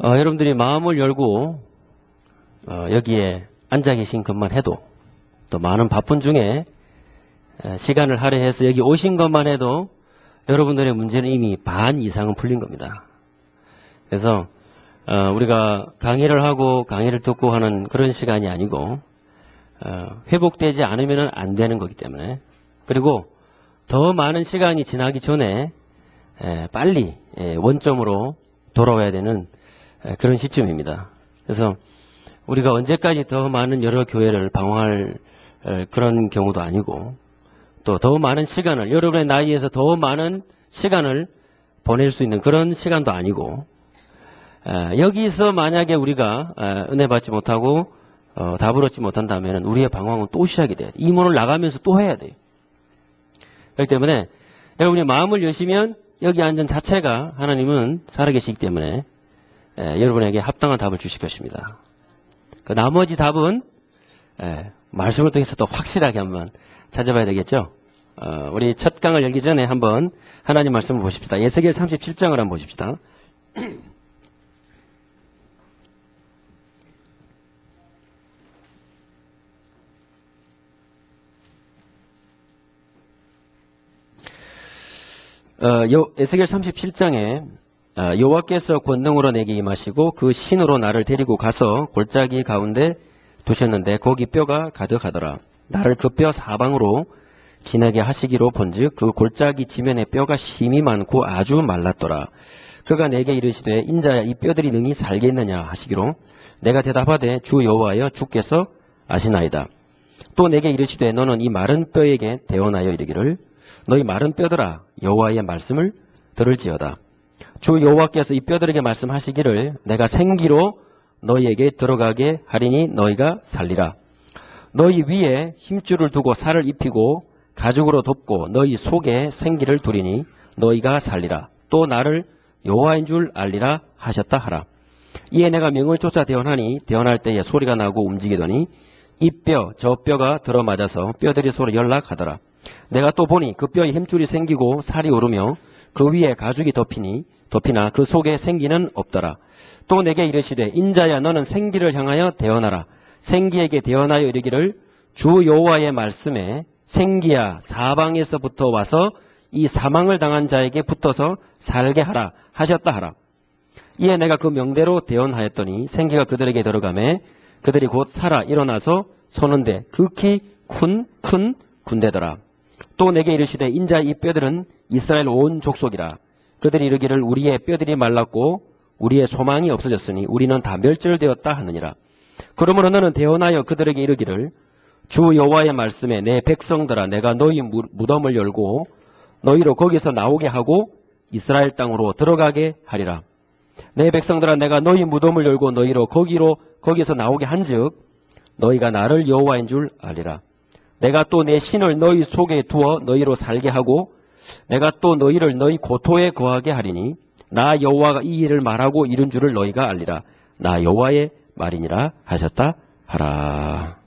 여러분들이 마음을 열고 여기에 앉아 계신 것만 해도 또 많은 바쁜 중에 시간을 할애해서 여기 오신 것만 해도 여러분들의 문제는 이미 반 이상은 풀린 겁니다. 그래서 우리가 강의를 하고 강의를 듣고 하는 그런 시간이 아니고 회복되지 않으면 안 되는 거기 때문에, 그리고 더 많은 시간이 지나기 전에 빨리 원점으로 돌아와야 되는 그런 시점입니다. 그래서 우리가 언제까지 더 많은 여러 교회를 방황할 그런 경우도 아니고, 또 더 많은 시간을, 여러분의 나이에서 더 많은 시간을 보낼 수 있는 그런 시간도 아니고, 여기서 만약에 우리가 은혜 받지 못하고 답을 얻지 못한다면 우리의 방황은 또 시작이 돼요. 이 문을 나가면서 또 해야 돼요. 그렇기 때문에 여러분이 마음을 여시면 여기 앉은 자체가 하나님은 살아계시기 때문에 여러분에게 합당한 답을 주실 것입니다. 그 나머지 답은 말씀을 통해서 또 확실하게 한번 찾아봐야 되겠죠. 우리 첫 강을 열기 전에 한번 하나님 말씀을 보십시다. 에스겔 37장을 한번 보십시다. 에스겔 37장에 여호와께서 권능으로 내게 임하시고 그 신으로 나를 데리고 가서 골짜기 가운데 두셨는데 거기 뼈가 가득하더라. 나를 그 뼈 사방으로 지나게 하시기로 본즉 그 골짜기 지면에 뼈가 심이 많고 아주 말랐더라. 그가 내게 이르시되 인자야 이 뼈들이 능히 살겠느냐 하시기로 내가 대답하되 주 여호와여 주께서 아시나이다. 또 내게 이르시되 너는 이 마른 뼈에게 대언하여 이르기를 너희 마른 뼈들아 여호와의 말씀을 들을지어다. 주 여호와께서 이 뼈들에게 말씀하시기를 내가 생기로 너희에게 들어가게 하리니 너희가 살리라. 너희 위에 힘줄을 두고 살을 입히고 가죽으로 덮고 너희 속에 생기를 두리니 너희가 살리라. 또 나를 여호와인 줄 알리라 하셨다 하라. 이에 내가 명을 쫓아 대언하니 대언할 때에 소리가 나고 움직이더니 이 뼈 저 뼈가 들어맞아서 뼈들이 서로 연락하더라. 내가 또 보니 그 뼈에 힘줄이 생기고 살이 오르며 그 위에 가죽이 덮이나 그 속에 생기는 없더라. 또 내게 이르시되 인자야 너는 생기를 향하여 대언하라. 생기에게 대언하여 이르기를 주 여호와의 말씀에 생기야 사방에서부터 와서 이 사망을 당한 자에게 붙어서 살게 하라 하셨다 하라. 이에 내가 그 명대로 대언하였더니 생기가 그들에게 들어가매 그들이 곧 살아 일어나서 서는데 극히 큰 군대더라. 또 내게 이르시되 인자 이 뼈들은 이스라엘 온 족속이라. 그들이 이르기를 우리의 뼈들이 말랐고 우리의 소망이 없어졌으니 우리는 다 멸절되었다 하느니라. 그러므로 너는 대언하여 그들에게 이르기를 주 여호와의 말씀에 내 백성들아 내가 너희 무덤을 열고 너희로 거기서 나오게 하고 이스라엘 땅으로 들어가게 하리라. 내 백성들아 내가 너희 무덤을 열고 너희로 거기서 나오게 한즉 너희가 나를 여호와인 줄 알리라. 내가 또 내 신을 너희 속에 두어 너희로 살게 하고 내가 또 너희를 너희 고토에 거하게 하리니 나 여호와가 이 일을 말하고 이룬 줄을 너희가 알리라. 나 여호와의 말이니라 하셨다 하라.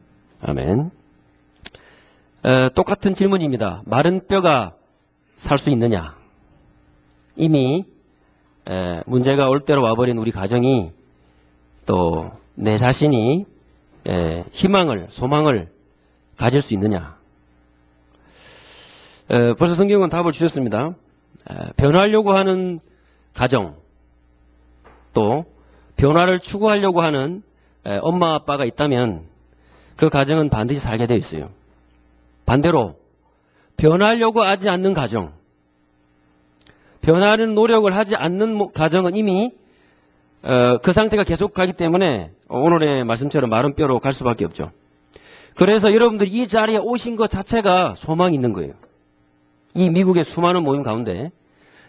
아멘. 똑같은 질문입니다. 마른 뼈가 살 수 있느냐? 이미 문제가 올 대로 와버린 우리 가정이 또 내 자신이 희망을 소망을 가질 수 있느냐? 벌써 성경은 답을 주셨습니다. 변화하려고 하는 가정, 또 변화를 추구하려고 하는 엄마 아빠가 있다면 그 가정은 반드시 살게 되어 있어요. 반대로 변하려고 하지 않는 가정, 변하는 노력을 하지 않는 가정은 이미 그 상태가 계속 가기 때문에 오늘의 말씀처럼 마른 뼈로 갈 수밖에 없죠. 그래서 여러분들이 이 자리에 오신 것 자체가 소망이 있는 거예요. 이 미국의 수많은 모임 가운데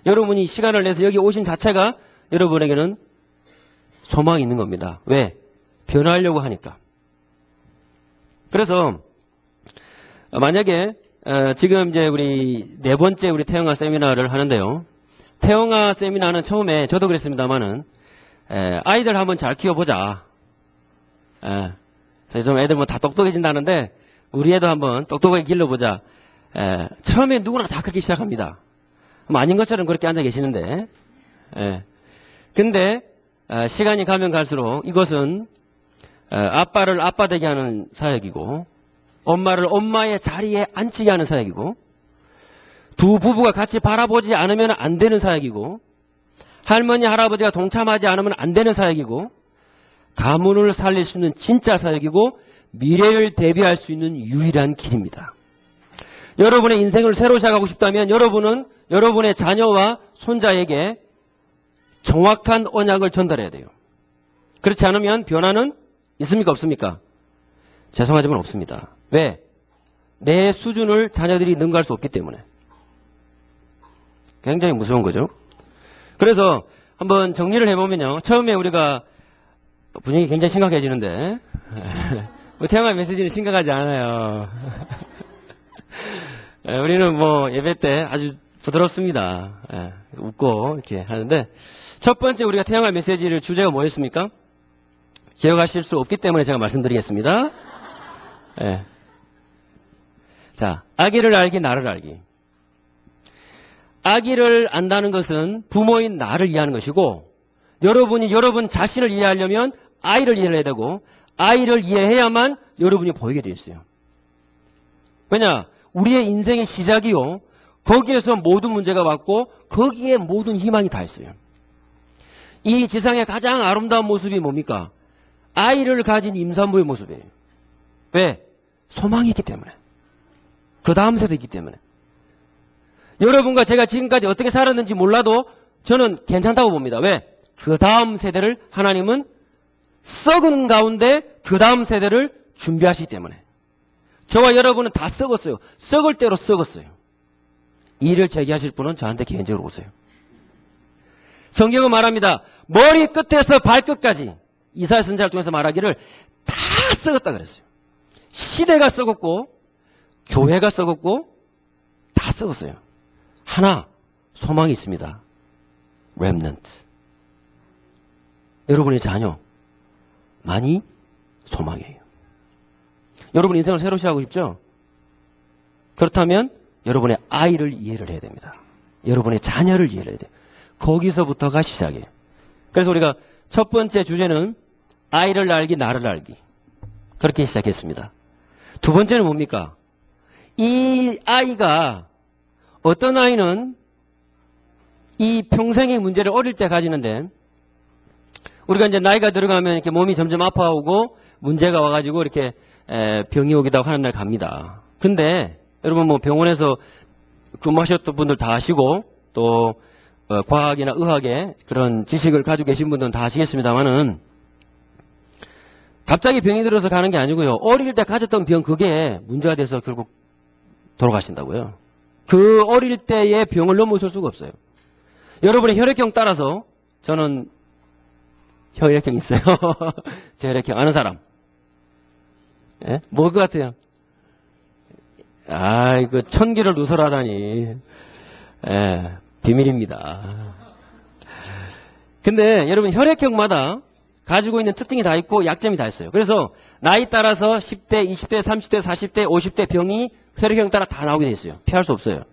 여러분이 시간을 내서 여기 오신 자체가 여러분에게는 소망이 있는 겁니다. 왜? 변화하려고 하니까. 그래서 만약에 지금 이제 우리 네 번째 우리 태영아 세미나를 하는데요. 태영아 세미나는 처음에 저도 그랬습니다만은 아이들 한번 잘 키워보자. 좀 애들 뭐 다 똑똑해진다는데 우리 애도 한번 똑똑하게 길러보자. 처음에 누구나 다 그렇게 시작합니다. 아닌 것처럼 그렇게 앉아 계시는데. 근데 시간이 가면 갈수록 이것은 아빠를 아빠 되게 하는 사역이고 엄마를 엄마의 자리에 앉히게 하는 사역이고 두 부부가 같이 바라보지 않으면 안 되는 사역이고 할머니 할아버지가 동참하지 않으면 안 되는 사역이고 가문을 살릴 수 있는 진짜 사역이고 미래를 대비할 수 있는 유일한 길입니다. 여러분의 인생을 새로 시작하고 싶다면 여러분은 여러분의 자녀와 손자에게 정확한 언약을 전달해야 돼요. 그렇지 않으면 변화는 있습니까? 없습니까? 죄송하지만 없습니다. 왜? 내 수준을 자녀들이 능가할 수 없기 때문에. 굉장히 무서운 거죠. 그래서 한번 정리를 해보면요. 처음에 우리가 분위기 굉장히 심각해지는데 태양의 메시지는 심각하지 않아요. 우리는 뭐 예배 때 아주 부드럽습니다. 웃고 이렇게 하는데 첫 번째 우리가 태양의 메시지를 주제가 뭐였습니까? 기억하실 수 없기 때문에 제가 말씀드리겠습니다. 자, 아기를 알기, 나를 알기. 아기를 안다는 것은 부모인 나를 이해하는 것이고 여러분이 여러분 자신을 이해하려면 아이를 이해해야 되고 아이를 이해해야만 여러분이 보이게 되어 있어요. 왜냐? 우리의 인생의 시작이요. 거기에서 모든 문제가 왔고 거기에 모든 희망이 다 있어요. 이 지상의 가장 아름다운 모습이 뭡니까? 아이를 가진 임산부의 모습이에요. 왜? 소망이 있기 때문에. 그 다음 세대에 있기 때문에. 여러분과 제가 지금까지 어떻게 살았는지 몰라도 저는 괜찮다고 봅니다. 왜? 그 다음 세대를 하나님은 썩은 가운데 그 다음 세대를 준비하시기 때문에. 저와 여러분은 다 썩었어요. 썩을 대로 썩었어요. 이를 제기하실 분은 저한테 개인적으로 오세요. 성경은 말합니다. 머리 끝에서 발끝까지 이사야 선지자를 통해서 말하기를 다 썩었다 그랬어요. 시대가 썩었고 교회가 썩었고 다 썩었어요. 하나 소망이 있습니다. 렘넌트. 여러분의 자녀 많이 소망이에요. 여러분 인생을 새로 시작하고 싶죠? 그렇다면 여러분의 아이를 이해를 해야 됩니다. 여러분의 자녀를 이해를 해야 돼요. 거기서부터가 시작이에요. 그래서 우리가 첫 번째 주제는 아이를 알기, 나를 알기. 그렇게 시작했습니다. 두 번째는 뭡니까? 이 아이가 어떤 아이는 이 평생의 문제를 어릴 때 가지는데 우리가 이제 나이가 들어가면 이렇게 몸이 점점 아파오고 문제가 와가지고 이렇게 병이 오기도 하고 하는 날 갑니다. 근데 여러분 뭐 병원에서 근무하셨던 분들 다 아시고 또 과학이나 의학의 그런 지식을 가지고 계신 분들은 다 아시겠습니다만은 갑자기 병이 들어서 가는 게 아니고요. 어릴 때 가졌던 병 그게 문제가 돼서 결국 돌아가신다고요. 그 어릴 때의 병을 넘어설 수가 없어요. 여러분의 혈액형 따라서 저는 혈액형 있어요. 제 혈액형 아는 사람. 예? 뭐 것 같아요? 아, 이거 천기를 누설하다니. 예, 비밀입니다. 근데 여러분 혈액형마다 가지고 있는 특징이 다 있고 약점이 다 있어요. 그래서 나이 따라서 10대, 20대, 30대, 40대, 50대 병이 혈액형 따라 다 나오게 돼 있어요. 피할 수 없어요.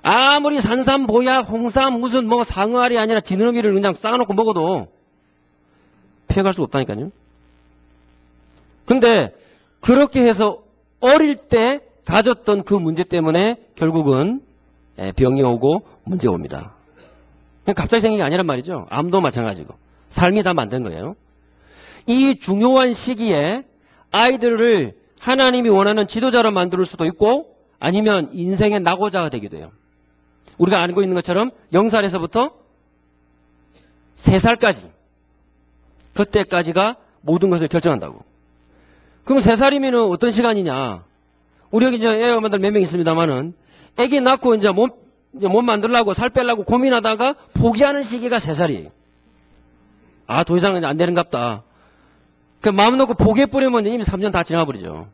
아무리 산삼, 보약, 홍삼, 무슨 뭐 상어알이 아니라 지느러미를 그냥 쌓아놓고 먹어도 피해갈 수 없다니까요. 근데 그렇게 해서 어릴 때 가졌던 그 문제 때문에 결국은 병이 오고 문제가 옵니다. 그냥 갑자기 생긴 게 아니란 말이죠. 암도 마찬가지고. 삶이 다 만든 거예요. 이 중요한 시기에 아이들을 하나님이 원하는 지도자로 만들 수도 있고 아니면 인생의 낙오자가 되기도 해요. 우리가 알고 있는 것처럼 0살에서부터 3살까지 그때까지가 모든 것을 결정한다고. 그럼 3살이면 어떤 시간이냐? 우리 여기 이제 애 엄마들 몇 명 있습니다만은 애기 낳고 이제 몸 만들려고 살 빼려고 고민하다가 포기하는 시기가 3살이에요. 아, 더 이상은 안 되는갑다. 그 마음 놓고 포기해버리면 이미 3년 다 지나버리죠.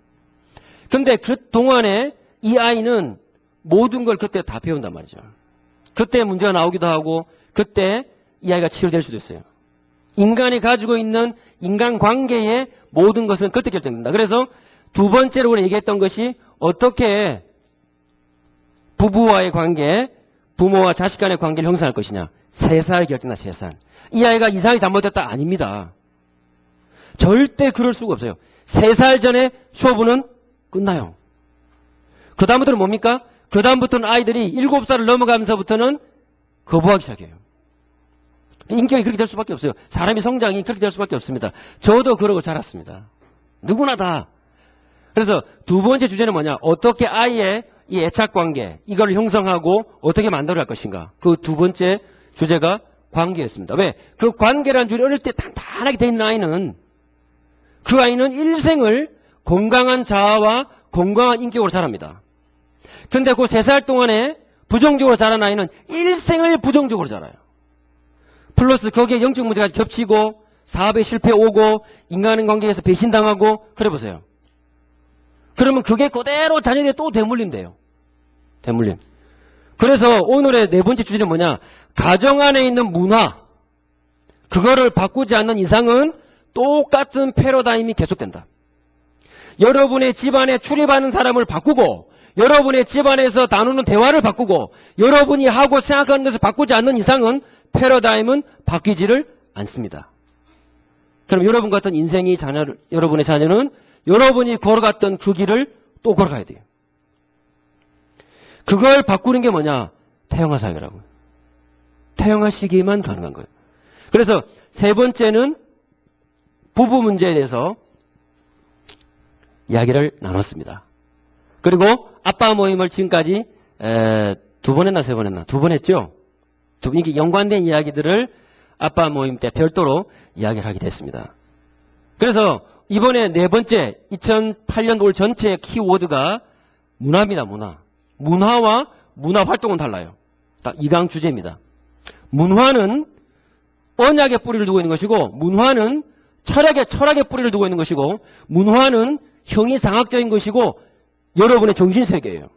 근데 그 동안에 이 아이는 모든 걸 그때 다 배운단 말이죠. 그때 문제가 나오기도 하고 그때 이 아이가 치유될 수도 있어요. 인간이 가지고 있는 인간관계의 모든 것은 그때 결정된다. 그래서 두 번째로 우리가 얘기했던 것이 어떻게 부부와의 관계, 부모와 자식 간의 관계를 형성할 것이냐. 3살 결정나 3살. 이 아이가 이상이 잘못됐다? 아닙니다. 절대 그럴 수가 없어요. 3살 전에 쇼부는 끝나요. 그 다음부터는 뭡니까? 그 다음부터는 아이들이 7살을 넘어가면서부터는 거부하기 시작해요. 인격이 그렇게 될 수밖에 없어요. 사람이 성장이 그렇게 될 수밖에 없습니다. 저도 그러고 자랐습니다. 누구나 다. 그래서 두 번째 주제는 뭐냐? 어떻게 아이의 이 애착관계, 이걸 형성하고 어떻게 만들어갈 것인가. 그 두 번째 주제가 관계였습니다. 왜? 그 관계라는 줄이 어릴 때 단단하게 돼 있는 아이는 그 아이는 일생을 건강한 자아와 건강한 인격으로 자랍니다. 근데 그 3살 동안에 부정적으로 자란 아이는 일생을 부정적으로 자라요. 플러스 거기에 영적 문제가 겹치고 사업에 실패 오고 인간관계에서 배신당하고 그래 보세요. 그러면 그게 그대로 자녀에게 또 대물림돼요. 대물림. 그래서 오늘의 네 번째 주제는 뭐냐? 가정 안에 있는 문화, 그거를 바꾸지 않는 이상은 똑같은 패러다임이 계속된다. 여러분의 집안에 출입하는 사람을 바꾸고 여러분의 집안에서 나누는 대화를 바꾸고 여러분이 하고 생각하는 것을 바꾸지 않는 이상은 패러다임은 바뀌지를 않습니다. 그럼 여러분 같은 인생이 여러분의 자녀는 여러분이 걸어갔던 그 길을 또 걸어가야 돼요. 그걸 바꾸는 게 뭐냐? 태영아 사역이라고요. 태영아시기만 가능한 거예요. 그래서 세 번째는 부부 문제에 대해서 이야기를 나눴습니다. 그리고 아빠 모임을 지금까지 2번 했나 3번 했나? 2번 했죠? 이게 연관된 이야기들을 아빠 모임 때 별도로 이야기를 하게 됐습니다. 그래서 이번에 네 번째 2008년 올 전체의 키워드가 문화입니다. 문화. 문화와 문화 활동은 달라요. 딱 2강 주제입니다. 문화는 언약의 뿌리를 두고 있는 것이고 문화는 철학의 뿌리를 두고 있는 것이고 문화는 형이상학적인 것이고 여러분의 정신세계예요.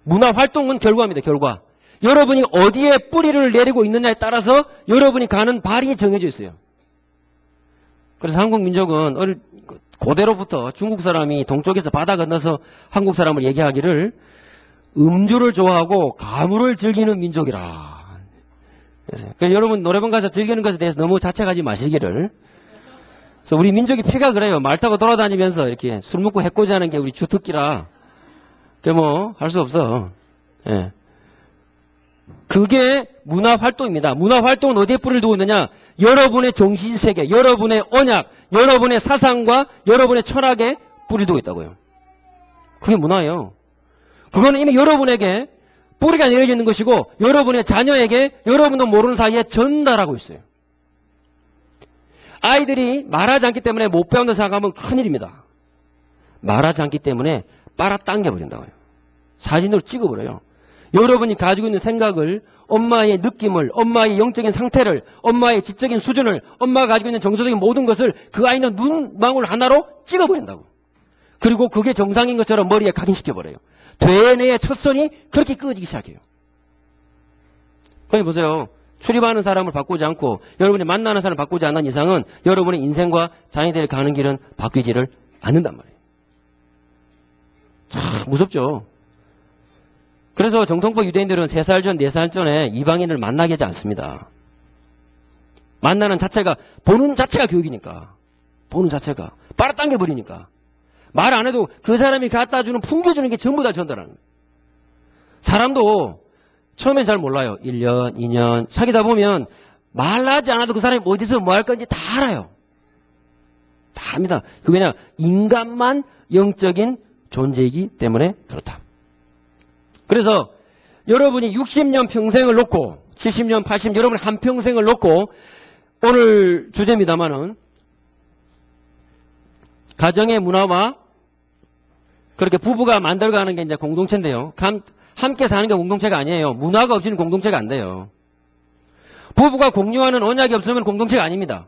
문화 활동은 결과입니다. 결과. 여러분이 어디에 뿌리를 내리고 있느냐에 따라서 여러분이 가는 발이 정해져 있어요. 그래서 한국 민족은 고대로부터 중국 사람이 동쪽에서 바다 건너서 한국 사람을 얘기하기를 음주를 좋아하고 가물을 즐기는 민족이라. 그래서 여러분 노래방 가서 즐기는 것에 대해서 너무 자책하지 마시기를. 그래서 우리 민족이 피가 그래요. 말 타고 돌아다니면서 이렇게 술 먹고 해코지하는 게 우리 주특기라. 그게 뭐 할 수 없어. 예. 그게 문화 활동입니다. 문화 활동은 어디에 뿌리를 두고 있느냐? 여러분의 정신세계, 여러분의 언약, 여러분의 사상과 여러분의 철학에 뿌리를 두고 있다고요. 그게 문화예요. 그거는 이미 여러분에게 뿌리가 내려져 있는 것이고 여러분의 자녀에게 여러분도 모르는 사이에 전달하고 있어요. 아이들이 말하지 않기 때문에 못 배운다 생각하면 큰일입니다. 말하지 않기 때문에 빨아당겨버린다고요. 사진으로 찍어버려요. 여러분이 가지고 있는 생각을, 엄마의 느낌을, 엄마의 영적인 상태를, 엄마의 지적인 수준을, 엄마가 가지고 있는 정서적인 모든 것을 그 아이는 눈망울 하나로 찍어버린다고. 그리고 그게 정상인 것처럼 머리에 각인시켜버려요. 되뇌의 첫선이 그렇게 끄어지기 시작해요. 거기 보세요. 출입하는 사람을 바꾸지 않고 여러분이 만나는 사람을 바꾸지 않는 이상은 여러분의 인생과 자녀들이 가는 길은 바뀌지를 않는단 말이에요. 참 무섭죠. 그래서 정통법 유대인들은 3살 전, 4살 전에 이방인을 만나게 하지 않습니다. 만나는 자체가, 보는 자체가 교육이니까. 보는 자체가. 빨아당겨버리니까. 말 안 해도 그 사람이 갖다 주는, 풍겨주는 게 전부 다 전달하는 거예요. 사람도 처음엔 잘 몰라요. 1년, 2년. 사귀다 보면 말하지 않아도 그 사람이 어디서 뭐 할 건지 다 알아요. 다 압니다. 그 왜냐? 인간만 영적인 존재이기 때문에 그렇다. 그래서 여러분이 60년 평생을 놓고 70년, 80년 여러분 한평생을 놓고 오늘 주제입니다마는 가정의 문화와 그렇게 부부가 만들어가는 게 이제 공동체인데요. 함께 사는 게 공동체가 아니에요. 문화가 없이는 공동체가 안 돼요. 부부가 공유하는 언약이 없으면 공동체가 아닙니다.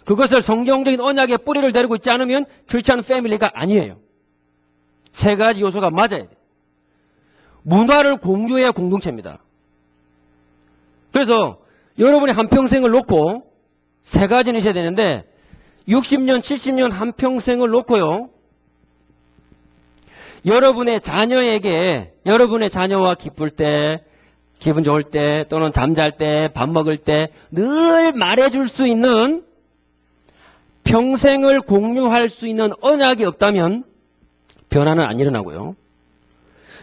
그것을 성경적인 언약의 뿌리를 데리고 있지 않으면 크리스찬 패밀리가 아니에요. 세 가지 요소가 맞아야 돼요. 문화를 공유해야 공동체입니다. 그래서 여러분이 한평생을 놓고 세 가지는 있어야 되는데 60년, 70년 한평생을 놓고요. 여러분의 자녀에게 여러분의 자녀와 기쁠 때, 기분 좋을 때 또는 잠잘 때 밥 먹을 때 늘 말해줄 수 있는 평생을 공유할 수 있는 언약이 없다면 변화는 안 일어나고요.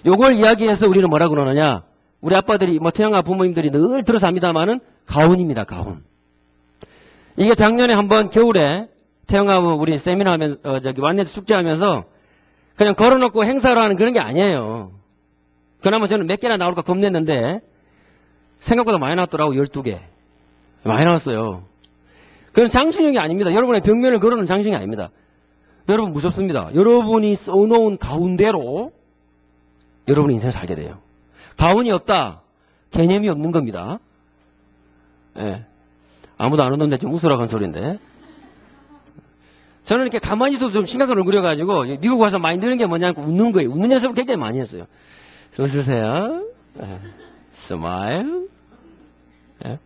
요걸 이야기해서 우리는 뭐라고 그러느냐. 우리 아빠들이 태영아 부모님들이 늘 들어서 합니다만은 가훈입니다. 가훈. 이게 작년에 한번 겨울에 태영아 우리 세미나 하면서 완네스 숙제하면서 그냥 걸어놓고 행사로 하는 그런 게 아니에요. 그나마 저는 몇 개나 나올까 겁냈는데 생각보다 많이 나왔더라고. 12개. 많이 나왔어요. 그건 장신용이 아닙니다. 여러분의 벽면을 걸어놓은 장신용이 아닙니다. 여러분 무섭습니다. 여러분이 써놓은 가운데로 여러분의 인생을 살게 돼요. 가훈이 없다. 개념이 없는 겁니다. 예. 아무도 안 웃는데 좀 웃으라고 한 소리인데. 저는 이렇게 가만히 있어도 좀 심각한 얼굴이어가지고 미국 와서 많이 느는 게 뭐냐고 웃는 거예요. 웃는 연습을 굉장히 많이 했어요. 웃으세요. 스마일. 예.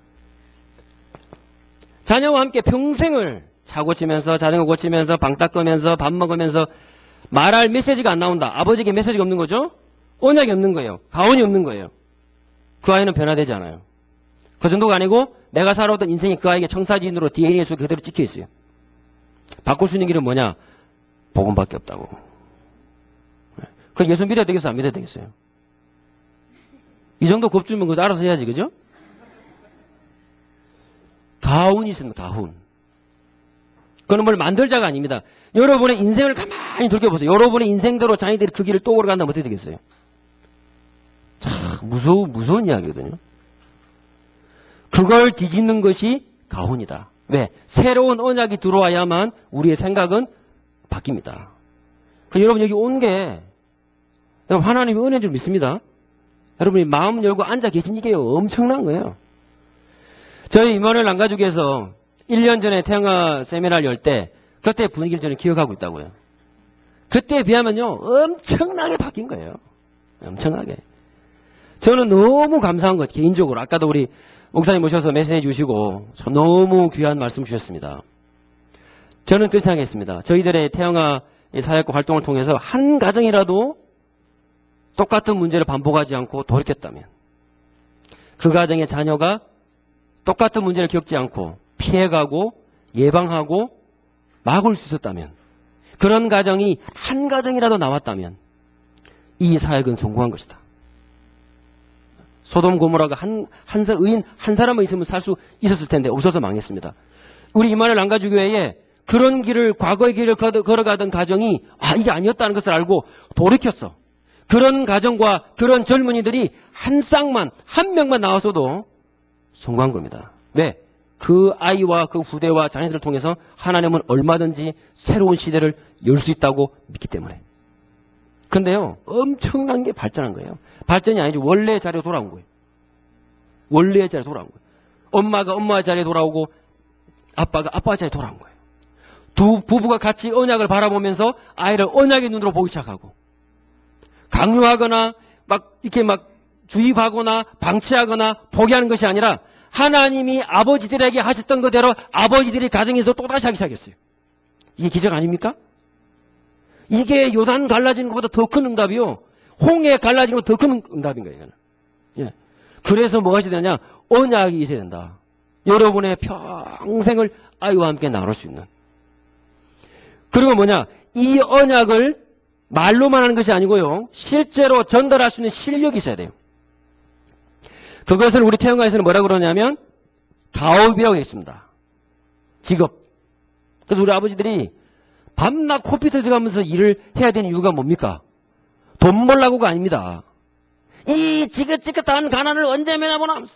자녀와 함께 평생을 차 고치면서 자전거 고치면서 방 닦으면서 밥 먹으면서 말할 메시지가 안 나온다. 아버지에게 메시지가 없는 거죠. 언약이 없는 거예요. 가훈이 없는 거예요. 그 아이는 변화되지 않아요. 그 정도가 아니고 내가 살아왔던 인생이 그 아이에게 청사진으로 DNA 속에 그대로 찍혀 있어요. 바꿀 수 있는 길은 뭐냐? 복음밖에 없다고. 그 예수 믿어야 되겠어? 안 믿어야 되겠어요? 이 정도 겁주면 그거 알아서 해야지, 그죠? 가훈이 있습니다. 가훈. 그건 뭘 만들자가 아닙니다. 여러분의 인생을 가만히 돌려보세요. 여러분의 인생대로 자녀들이 그 길을 또 걸어간다면 어떻게 되겠어요? 참 무서운 이야기거든요. 그걸 뒤집는 것이 가훈이다. 왜? 새로운 언약이 들어와야만 우리의 생각은 바뀝니다. 여러분 여기 온 게 하나님의 은혜인 줄 믿습니다. 여러분이 마음 열고 앉아 계신 이게 엄청난 거예요. 저희 이마누엘 남가족에서 1년 전에 태영아 세미나를 열 때 그때 분위기를 저는 기억하고 있다고요. 그때에 비하면요 엄청나게 바뀐 거예요. 엄청나게. 저는 너무 감사한 것 개인적으로 아까도 우리 목사님 모셔서 메시지 주시고 너무 귀한 말씀 주셨습니다. 저는 그렇게 생각했습니다. 저희들의 태영아 사역과 활동을 통해서 한 가정이라도 똑같은 문제를 반복하지 않고 돌이켰다면 그 가정의 자녀가 똑같은 문제를 겪지 않고 피해가고 예방하고 막을 수 있었다면 그런 가정이 한 가정이라도 나왔다면 이 사역은 성공한 것이다. 소돔 고모라가 의인 한 사람만 있으면 살 수 있었을 텐데 없어서 망했습니다. 우리 이마누엘 남가주교회에 그런 길을 과거의 길을 걸어가던 가정이 이게 아니었다는 것을 알고 돌이켰어. 그런 가정과 그런 젊은이들이 한 쌍만 한 명만 나와서도 성공한 겁니다. 왜? 그 아이와 그 후대와 자녀들을 통해서 하나님은 얼마든지 새로운 시대를 열 수 있다고 믿기 때문에. 근데요 엄청난 게 발전한 거예요. 발전이 아니죠. 원래의 자리로 돌아온 거예요. 원래의 자리로 돌아온 거예요. 엄마가 엄마의 자리에 돌아오고 아빠가 아빠의 자리에 돌아온 거예요. 두 부부가 같이 언약을 바라보면서 아이를 언약의 눈으로 보기 시작하고 강요하거나 이렇게 주입하거나 방치하거나 포기하는 것이 아니라 하나님이 아버지들에게 하셨던 그대로 아버지들이 가정에서 또다시 하기 시작했어요. 이게 기적 아닙니까? 이게 요단 갈라지는 것보다 더 큰 응답이요. 홍해 갈라지는 것보다 더 큰 응답인 거예요. 예. 그래서 뭐가 있어야 되냐? 언약이 있어야 된다. 여러분의 평생을 아이와 함께 나눌 수 있는. 그리고 뭐냐? 이 언약을 말로만 하는 것이 아니고요. 실제로 전달할 수 있는 실력이 있어야 돼요. 그것을 우리 태영가에서는 뭐라고 그러냐면 가업이라고 했습니다. 직업. 그래서 우리 아버지들이 밤낮 코피터에서 가면서 일을 해야 되는 이유가 뭡니까? 돈 벌라고가 아닙니다. 이 지긋지긋한 가난을 언제 면하보나 하면서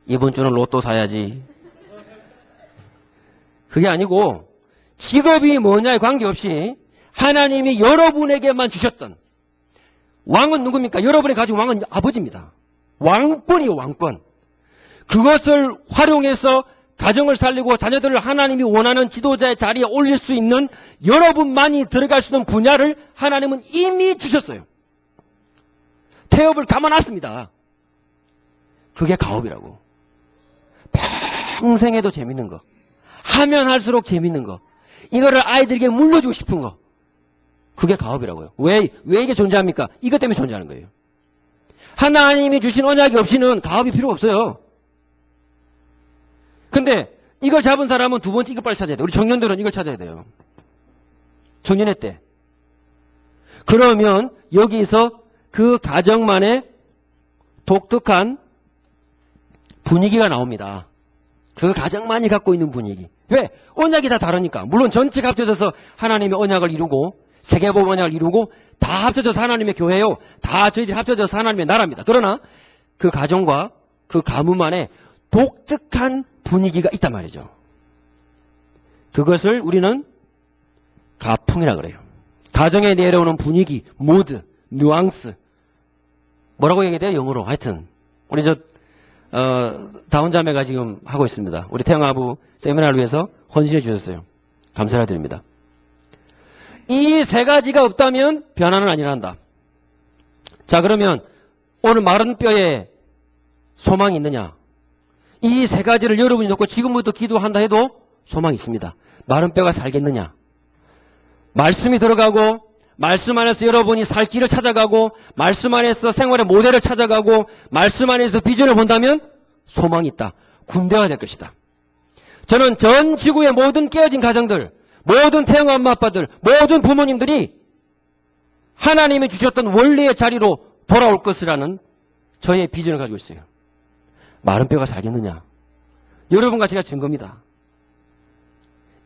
이번 주는 로또 사야지. 그게 아니고 직업이 뭐냐에 관계없이 하나님이 여러분에게만 주셨던 왕은 누굽니까? 여러분이 가진 왕은 아버지입니다. 왕권이요, 왕권. 그것을 활용해서 가정을 살리고 자녀들을 하나님이 원하는 지도자의 자리에 올릴 수 있는 여러분만이 들어갈 수 있는 분야를 하나님은 이미 주셨어요. 태업을 감아놨습니다. 그게 가업이라고. 평생에도 재밌는 거. 하면 할수록 재밌는 거. 이거를 아이들에게 물려주고 싶은 거. 그게 가업이라고요. 왜 이게 존재합니까? 이것 때문에 존재하는 거예요. 하나님이 주신 언약이 없이는 가업이 필요 없어요. 근데 이걸 잡은 사람은 두 번째 이걸 빨리 찾아야 돼요. 우리 청년들은 이걸 찾아야 돼요. 청년회 때. 그러면 여기서 그 가정만의 독특한 분위기가 나옵니다. 그 가정만이 갖고 있는 분위기. 왜? 언약이 다 다르니까. 물론 전체가 합쳐져서 하나님의 언약을 이루고 세계보험 언약을 이루고 다 합쳐져서 하나님의 교회요. 다 저희들이 합쳐져서 하나님의 나라입니다. 그러나 그 가정과 그 가문만의 독특한 분위기가 있단 말이죠. 그것을 우리는 가풍이라 그래요. 가정에 내려오는 분위기, 모드, 뉘앙스. 뭐라고 얘기해야 돼요? 영어로. 하여튼 우리 다운자매가 지금 하고 있습니다. 우리 태영아부 세미나를 위해서 헌신해 주셨어요. 감사를 드립니다. 이 세 가지가 없다면 변화는 안 일어난다. 자, 그러면 오늘 마른 뼈에 소망이 있느냐? 이 세 가지를 여러분이 놓고 지금부터 기도한다 해도 소망이 있습니다. 마른 뼈가 살겠느냐? 말씀이 들어가고 말씀 안에서 여러분이 살 길을 찾아가고 말씀 안에서 생활의 모델을 찾아가고 말씀 안에서 비전을 본다면 소망이 있다. 군대가 될 것이다. 저는 전 지구의 모든 깨어진 가정들, 모든 태영 엄마 아빠들, 모든 부모님들이 하나님이 주셨던 원래의 자리로 돌아올 것이라는 저의 비전을 가지고 있어요. 마른 뼈가 살겠느냐? 여러분과 제가 증거입니다.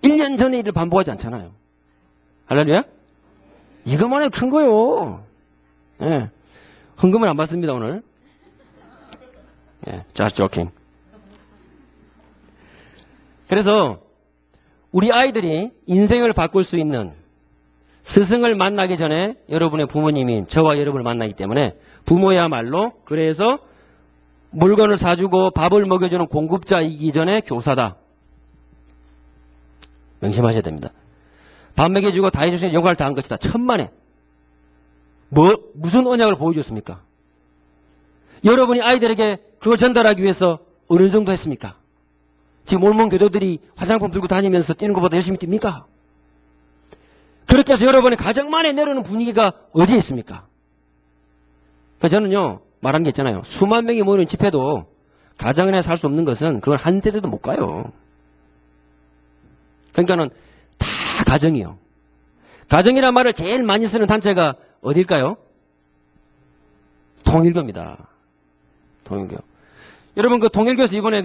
1년 전의 일을 반복하지 않잖아요. 할렐루야? 이것만 해도 큰 거요. 예. 헌금을 안 받습니다, 오늘. 예, just joking. 그래서 우리 아이들이 인생을 바꿀 수 있는 스승을 만나기 전에 여러분의 부모님인 저와 여러분을 만나기 때문에 부모야말로 그래서 물건을 사주고 밥을 먹여주는 공급자이기 전에 교사다. 명심하셔야 됩니다. 밥 먹여주고 다 해주시는 역할을 다 한 것이다. 천만에. 무슨 언약을 보여줬습니까? 여러분이 아이들에게 그걸 전달하기 위해서 어느 정도 했습니까? 지금 몰몬 교도들이 화장품 들고 다니면서 뛰는 것보다 열심히 뜁니까? 그렇게 해서 여러분의 가정만에 내려오는 분위기가 어디에 있습니까? 그래서 저는요, 말한 게 있잖아요. 수만 명이 모이는 집회도 가정 안에 살 수 없는 것은 그건 한 세대도 못 가요. 그러니까는 다 가정이요. 가정이란 말을 제일 많이 쓰는 단체가 어딜까요? 통일교입니다. 통일교. 여러분 그 통일교에서 이번에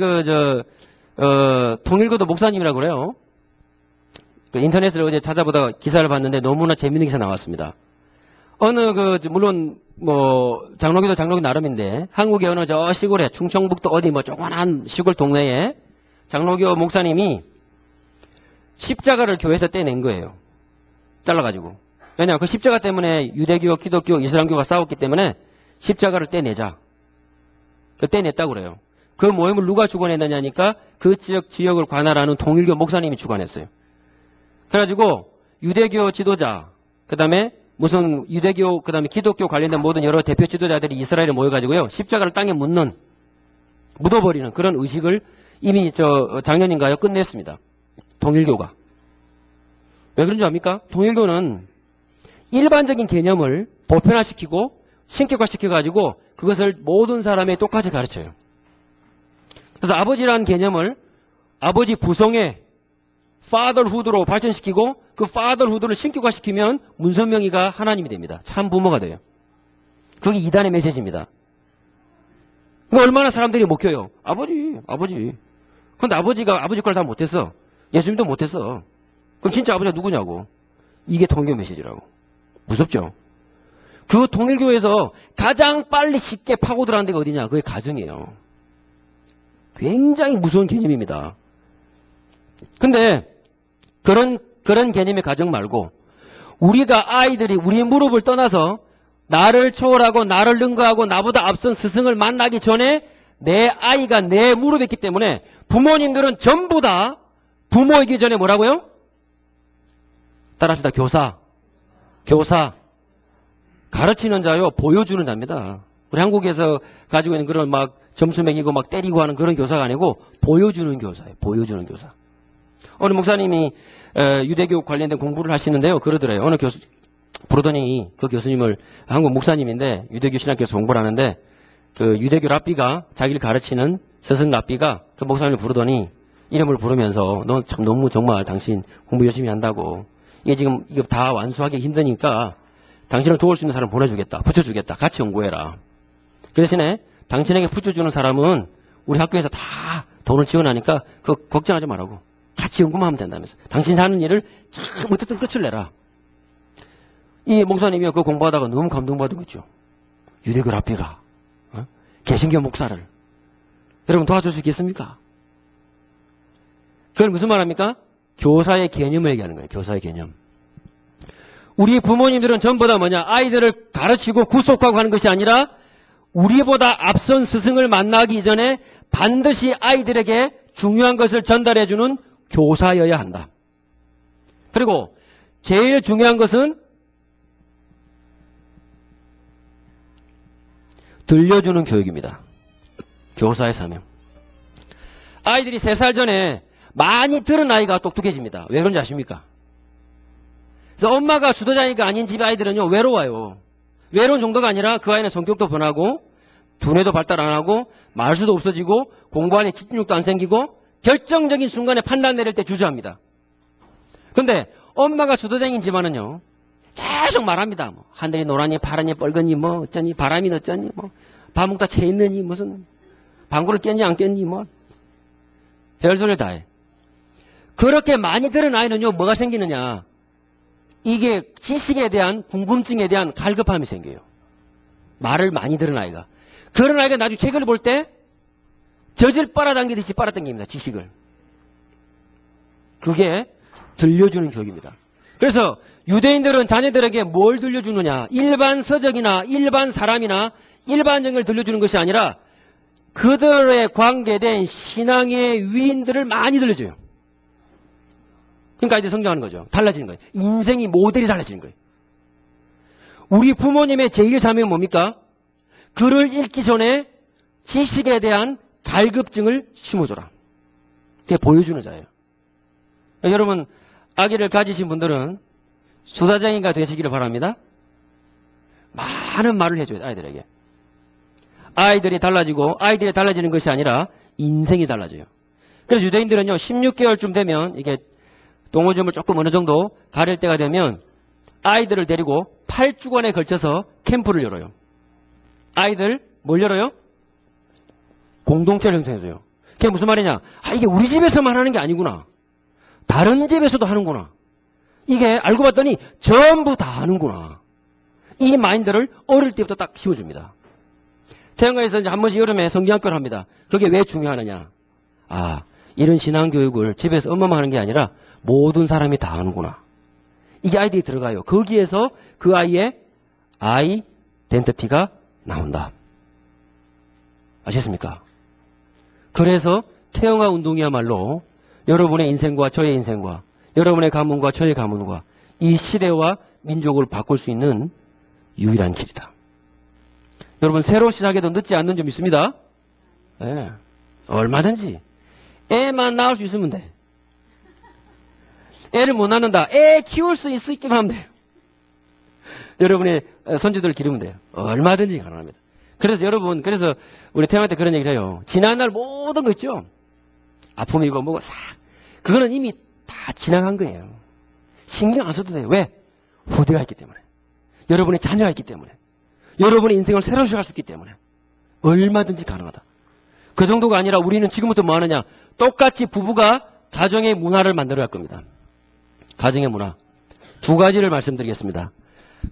통일교도 목사님이라고 그래요. 그 인터넷을 어제 찾아보다가 기사를 봤는데 너무나 재밌는 기사 나왔습니다. 물론 장로교도 장로교 나름인데 한국의 어느 저 시골에 충청북도 어디 조그만한 시골 동네에 장로교 목사님이 십자가를 교회에서 떼낸 거예요. 잘라가지고. 왜냐하면 그 십자가 때문에 유대교, 기독교, 이슬람교가 싸웠기 때문에 십자가를 떼내자. 떼냈다고 그래요. 그 모임을 누가 주관했느냐니까 그 지역을 관할하는 통일교 목사님이 주관했어요. 그래가지고 유대교 지도자, 그 다음에 유대교, 그 다음에 기독교 관련된 모든 여러 대표 지도자들이 이스라엘에 모여가지고요. 십자가를 땅에 묻어버리는 그런 의식을 이미 작년인가요? 끝냈습니다. 통일교가. 왜 그런 줄 압니까? 통일교는 일반적인 개념을 보편화시키고 신격화시켜가지고 그것을 모든 사람에 똑같이 가르쳐요. 그래서 아버지라는 개념을 아버지 부성의 fatherhood로 발전시키고 그 fatherhood를 신격화시키면 문선명이가 하나님이 됩니다. 참 부모가 돼요. 그게 이단의 메시지입니다. 얼마나 사람들이 목혀요. 아버지. 그런데 아버지가 아버지 걸 다 못했어. 예수님도 못했어. 그럼 진짜 아버지가 누구냐고. 이게 통일교 메시지라고. 무섭죠? 그 통일교에서 가장 빨리 쉽게 파고들어가는 데가 어디냐. 그게 가정이에요. 굉장히 무서운 개념입니다. 근데 그런 개념의 가정 말고 우리가 아이들이 우리 무릎을 떠나서 나를 초월하고 나를 능가하고 나보다 앞선 스승을 만나기 전에 내 아이가 내 무릎에 있기 때문에 부모님들은 전부 다 부모이기 전에 뭐라고요? 따라합시다. 교사. 가르치는 자요. 보여주는 자입니다. 우리 한국에서 가지고 있는 그런 점수 매기고 때리고 하는 그런 교사가 아니고 보여주는 교사예요. 보여주는 교사. 어느 목사님이 유대교 관련된 공부를 하시는데요. 그러더래요. 어느 교수 부르더니 그 교수님을 한국 목사님인데 유대교 신학교에서 공부를 하는데 그 유대교 랍비가 자기를 가르치는 스승 랍비가 그 목사님을 부르더니 이름을 부르면서 너 참 너무 정말 당신 공부 열심히 한다고 이게 지금 이거 다 완수하기 힘드니까 당신을 도울 수 있는 사람 보내주겠다. 붙여주겠다. 같이 연구해라. 그 대신에 당신에게 붙여주는 사람은 우리 학교에서 다 돈을 지원하니까 그거 걱정하지 말라고. 같이 연구만 하면 된다면서. 당신이 하는 일을 참 어쨌든 끝을 내라. 이 목사님이 그거 공부하다가 너무 감동받은 거죠. 유대교 랍비가 개신교 목사를 여러분 도와줄 수 있겠습니까? 그걸 무슨 말합니까? 교사의 개념을 얘기하는 거예요. 교사의 개념. 우리 부모님들은 전부 다 뭐냐? 아이들을 가르치고 구속하고 하는 것이 아니라 우리보다 앞선 스승을 만나기 이전에 반드시 아이들에게 중요한 것을 전달해주는 교사여야 한다. 그리고 제일 중요한 것은 들려주는 교육입니다. 교사의 사명. 아이들이 3살 전에 많이 들은 아이가 똑똑해집니다. 왜 그런지 아십니까? 그래서 엄마가 주도자니까 아닌 집 아이들은요, 외로워요. 외로운 정도가 아니라 그 아이는 성격도 변하고, 두뇌도 발달 안 하고, 말수도 없어지고, 공부하는 집중력도 안 생기고, 결정적인 순간에 판단 내릴 때 주저합니다. 근데 엄마가 주도자인 집안은요, 계속 말합니다. 뭐, 하늘이 노라니, 파라니, 뻘거니, 뭐, 어쩌니, 바람이 어쩌니, 뭐, 밥 먹다 채 있느니, 무슨, 방구를 깼니, 안 깼니, 뭐, 별소리를 다 해. 그렇게 많이 들은 아이는요, 뭐가 생기느냐. 이게 지식에 대한 궁금증에 대한 갈급함이 생겨요. 말을 많이 들은 아이가. 그런 아이가 나중에 책을 볼 때 젖을 빨아당기듯이 빨아당깁니다. 지식을. 그게 들려주는 교육입니다. 그래서 유대인들은 자녀들에게 뭘 들려주느냐. 일반 서적이나 일반 사람이나 일반적을 들려주는 것이 아니라 그들의 관계된 신앙의 위인들을 많이 들려줘요. 그러니까 이제 성장하는 거죠. 달라지는 거예요. 인생이 모델이 달라지는 거예요. 우리 부모님의 제1사명은 뭡니까? 글을 읽기 전에 지식에 대한 갈급증을 심어줘라. 그게 보여주는 자예요. 여러분, 아기를 가지신 분들은 수다쟁이가 되시기를 바랍니다. 많은 말을 해줘요, 아이들에게. 아이들이 달라지고, 아이들이 달라지는 것이 아니라 인생이 달라져요. 그래서 유대인들은요, 16개월쯤 되면 이게 동호점을 조금 어느 정도 가릴 때가 되면 아이들을 데리고 8주간에 걸쳐서 캠프를 열어요. 아이들 뭘 열어요? 공동체를 형성해줘요. 그게 무슨 말이냐? 아, 이게 우리 집에서만 하는 게 아니구나. 다른 집에서도 하는구나. 이게 알고 봤더니 전부 다 하는구나. 이 마인드를 어릴 때부터 딱 심어줍니다. 태영가에서 이제 한 번씩 여름에 성경학교를 합니다. 그게 왜 중요하느냐? 아, 이런 신앙교육을 집에서 엄마만 하는 게 아니라 모든 사람이 다 하는구나. 이게 아이들이 들어가요. 거기에서 그 아이의 아이덴티티가 나온다. 아시겠습니까? 그래서 태영아 운동이야말로 여러분의 인생과 저의 인생과 여러분의 가문과 저의 가문과 이 시대와 민족을 바꿀 수 있는 유일한 길이다. 여러분 새로 시작해도 늦지 않는 점 있습니다. 네. 얼마든지 애만 낳을 수 있으면 돼. 애를 못 낳는다. 애 키울 수 있기만 하면 돼요. 여러분의 손주들을 기르면 돼요. 얼마든지 가능합니다. 그래서 여러분, 그래서 우리 태영한테 그런 얘기를 해요. 지난날 모든 거 있죠? 아픔이고 뭐고 싹. 그거는 이미 다 지나간 거예요. 신경 안 써도 돼요. 왜? 후대가 있기 때문에. 여러분의 자녀가 있기 때문에. 여러분의 인생을 새로 시작할 수 있기 때문에. 얼마든지 가능하다. 그 정도가 아니라 우리는 지금부터 뭐 하느냐? 똑같이 부부가 가정의 문화를 만들어 갈 겁니다. 가정의 문화. 2가지를 말씀드리겠습니다.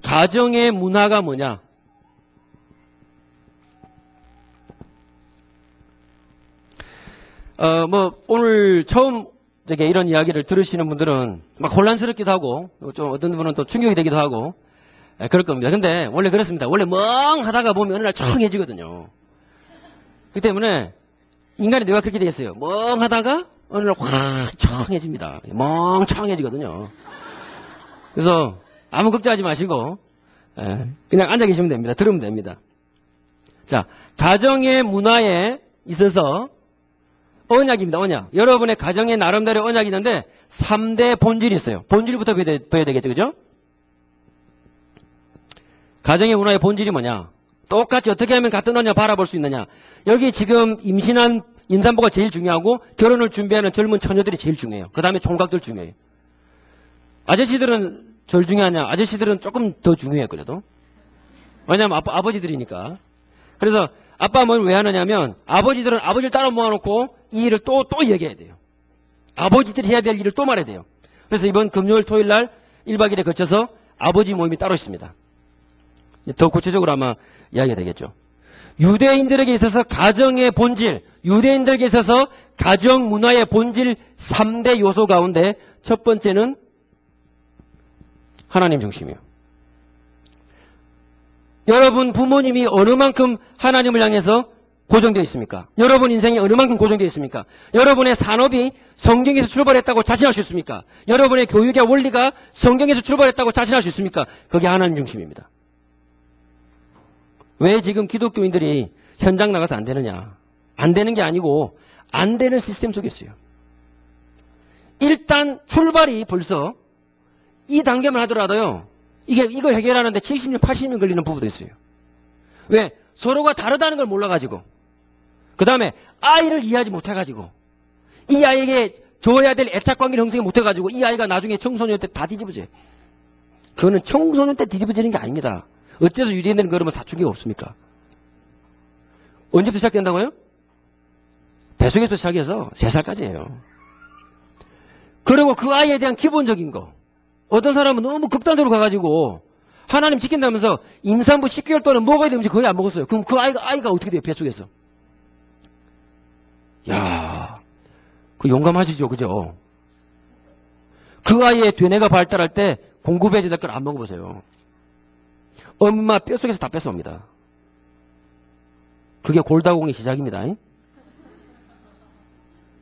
가정의 문화가 뭐냐? 오늘 처음 이런 이야기를 들으시는 분들은 막 혼란스럽기도 하고, 좀 어떤 분은 또 충격이 되기도 하고, 그럴 겁니다. 근데 원래 그렇습니다. 원래 멍하다가 보면 어느 날 청해지거든요. 그렇기 때문에 인간의 뇌가 그렇게 되어 있어요. 멍하다가 어느 날 확 청해집니다. 멍청해지거든요. 그래서 아무 걱정하지 마시고 그냥 앉아 계시면 됩니다. 들으면 됩니다. 자, 가정의 문화에 있어서 언약입니다. 언약. 여러분의 가정에 나름대로 언약이 있는데 3대 본질이 있어야 본질부터 봐야 되겠죠. 그죠? 가정의 문화의 본질이 뭐냐? 똑같이 어떻게 하면 같은 언니가 바라볼 수 있느냐. 여기 지금 임신한 임산부가 제일 중요하고 결혼을 준비하는 젊은 처녀들이 제일 중요해요. 그 다음에 총각들 중요해요. 아저씨들은 절 중요하냐? 아저씨들은 조금 더 중요해 그래도. 왜냐면 아버지들이니까. 그래서 아빠 뭘 왜 하느냐면 아버지들은 아버지를 따로 모아놓고 이 일을 또 얘기해야 돼요. 아버지들이 해야 될 일을 또 말해야 돼요. 그래서 이번 금요일 토요일 날 1박 2일에 거쳐서 아버지 모임이 따로 있습니다. 더 구체적으로 아마 이야기가 되겠죠. 유대인들에게 있어서 가정의 본질, 유대인들에게 있어서 가정 문화의 본질 3대 요소 가운데 첫 번째는 하나님 중심이에요. 여러분 부모님이 어느 만큼 하나님을 향해서 고정되어 있습니까? 여러분 인생이 어느 만큼 고정되어 있습니까? 여러분의 산업이 성경에서 출발했다고 자신할 수 있습니까? 여러분의 교육의 원리가 성경에서 출발했다고 자신할 수 있습니까? 그게 하나님 중심입니다. 왜 지금 기독교인들이 현장 나가서 안 되느냐? 안 되는 게 아니고 안 되는 시스템 속에 있어요. 일단 출발이 벌써 이 단계만 하더라도요. 이걸 해결하는데 70년, 80년 걸리는 부분도 있어요. 왜? 서로가 다르다는 걸 몰라가지고. 그 다음에 아이를 이해하지 못해가지고. 이 아이에게 줘야 될 애착관계를 형성이 못해가지고 이 아이가 나중에 청소년 때 다 뒤집어져요. 그거는 청소년 때 뒤집어지는 게 아닙니다. 어째서 유대인들은 그러면 사춘기가 없습니까? 언제부터 시작된다고요? 뱃속에서 시작해서 3살까지예요. 그리고 그 아이에 대한 기본적인 거. 어떤 사람은 너무 극단적으로 가가지고 하나님 지킨다면서 임산부 10개월 동안 먹어야 되는지 거의 안 먹었어요. 그럼 그 아이가 어떻게 돼요? 뱃속에서. 야, 그 용감하시죠? 그죠? 그 아이의 되뇌가 발달할 때 공급해야 될 걸 안 먹어보세요. 엄마 뼛속에서 다 뺏어옵니다. 그게 골다공의 시작입니다.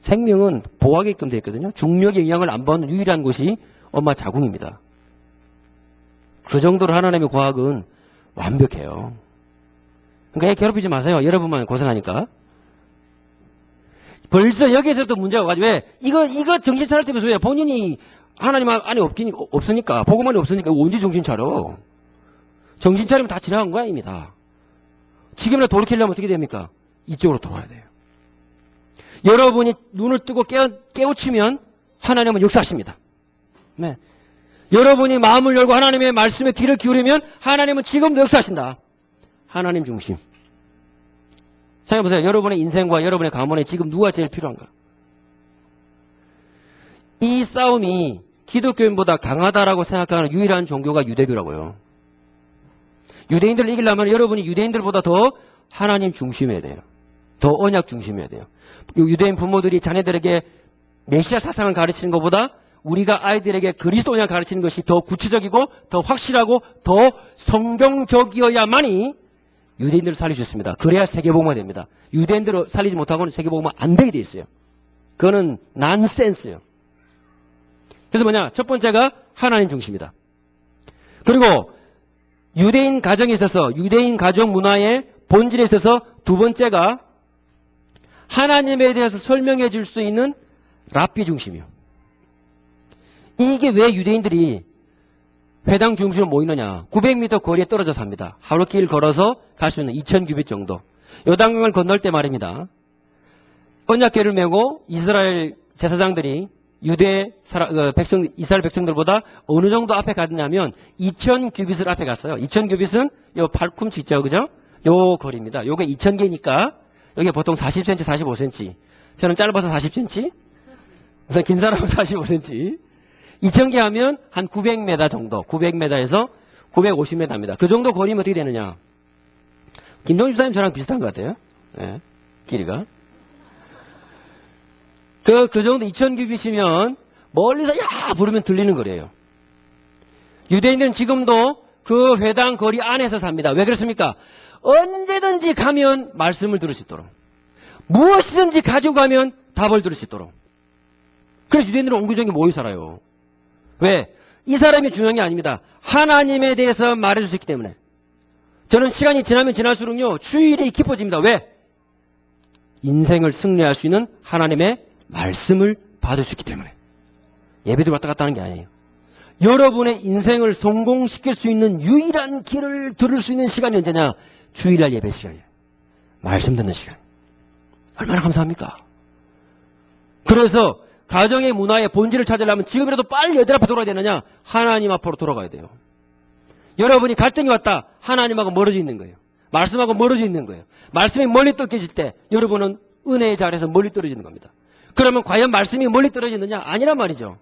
생명은 보호하게끔 되어 있거든요. 중력의 영향을 안 받는 유일한 곳이 엄마 자궁입니다. 그 정도로 하나님의 과학은 완벽해요. 그러니까 애 괴롭히지 마세요. 여러분만 고생하니까. 벌써 여기에서부터 문제가 와가지고 왜? 이거 정신 차릴 때면서 왜? 본인이 하나님 안에 없으니까. 복음만이 없으니까 언제 정신 차려? 정신 차리면 다 지나간 거야, 이미 다. 지금이라도 돌이키려면 어떻게 됩니까? 이쪽으로 돌아야 돼요. 여러분이 눈을 뜨고 깨우치면 하나님은 역사하십니다. 네. 여러분이 마음을 열고 하나님의 말씀에 귀를 기울이면 하나님은 지금도 역사하신다. 하나님 중심. 생각해보세요. 여러분의 인생과 여러분의 가문에 지금 누가 제일 필요한가? 이 싸움이 기독교인보다 강하다라고 생각하는 유일한 종교가 유대교라고요. 유대인들을 이기려면 여러분이 유대인들보다 더 하나님 중심이어야 돼요. 더 언약 중심이어야 돼요. 유대인 부모들이 자녀들에게 메시아 사상을 가르치는 것보다 우리가 아이들에게 그리스도인을 가르치는 것이 더 구체적이고 더 확실하고 더 성경적이어야만이 유대인들을 살려줬습니다. 그래야 세계복음화 됩니다. 유대인들을 살리지 못하고는 세계복음화 안 되게 돼 있어요. 그거는 난센스예요. 그래서 뭐냐? 첫 번째가 하나님 중심이다. 그리고 유대인 가정에 있어서 유대인 가정 문화의 본질에 있어서 두 번째가 하나님에 대해서 설명해 줄 수 있는 랍비 중심이요. 이게 왜 유대인들이 회당 중심으로 모이느냐. 900m 거리에 떨어져 삽니다. 하루길 걸어서 갈 수 있는 2000규빗 정도. 요단강을 건널 때 말입니다. 언약궤를 메고 이스라엘 제사장들이 이스라엘 백성들보다 어느 정도 앞에 갔냐면 2000규빗을 앞에 갔어요. 2000규빗은 요 팔꿈치 있죠. 그죠? 요 거리입니다. 요게 2000개니까 여기 보통 40cm, 45cm. 저는 짧아서 40cm. 그래서 긴 사람은 45cm. 2000개 하면 한 900m 정도. 900m에서 950m입니다. 그 정도 거리면 어떻게 되느냐. 김동준 집사님 저랑 비슷한 것 같아요. 네, 길이가. 그 정도 2000규빗이면 멀리서 야 부르면 들리는 거래요. 유대인들은 지금도 그 회당 거리 안에서 삽니다. 왜 그렇습니까? 언제든지 가면 말씀을 들을 수 있도록. 무엇이든지 가지고 가면 답을 들을 수 있도록. 그래서 유대인들은 옹기종기 모여 살아요. 왜? 이 사람이 중요한 게 아닙니다. 하나님에 대해서 말해줄 수 있기 때문에. 저는 시간이 지나면 지날수록요. 주일이 깊어집니다. 왜? 인생을 승리할 수 있는 하나님의 말씀을 받을 수 있기 때문에. 예배들 왔다 갔다 하는 게 아니에요. 여러분의 인생을 성공시킬 수 있는 유일한 길을 들을 수 있는 시간이 언제냐? 주일날 예배 시간이에요. 말씀 듣는 시간. 얼마나 감사합니까? 그래서 가정의 문화의 본질을 찾으려면 지금이라도 빨리 애들 앞에 돌아야 되느냐? 하나님 앞으로 돌아가야 돼요. 여러분이 갈등이 왔다. 하나님하고 멀어져 있는 거예요. 말씀하고 멀어져 있는 거예요. 말씀이 멀리 떨어질 때 여러분은 은혜의 자리에서 멀리 떨어지는 겁니다. 그러면 과연 말씀이 멀리 떨어지느냐? 아니란 말이죠.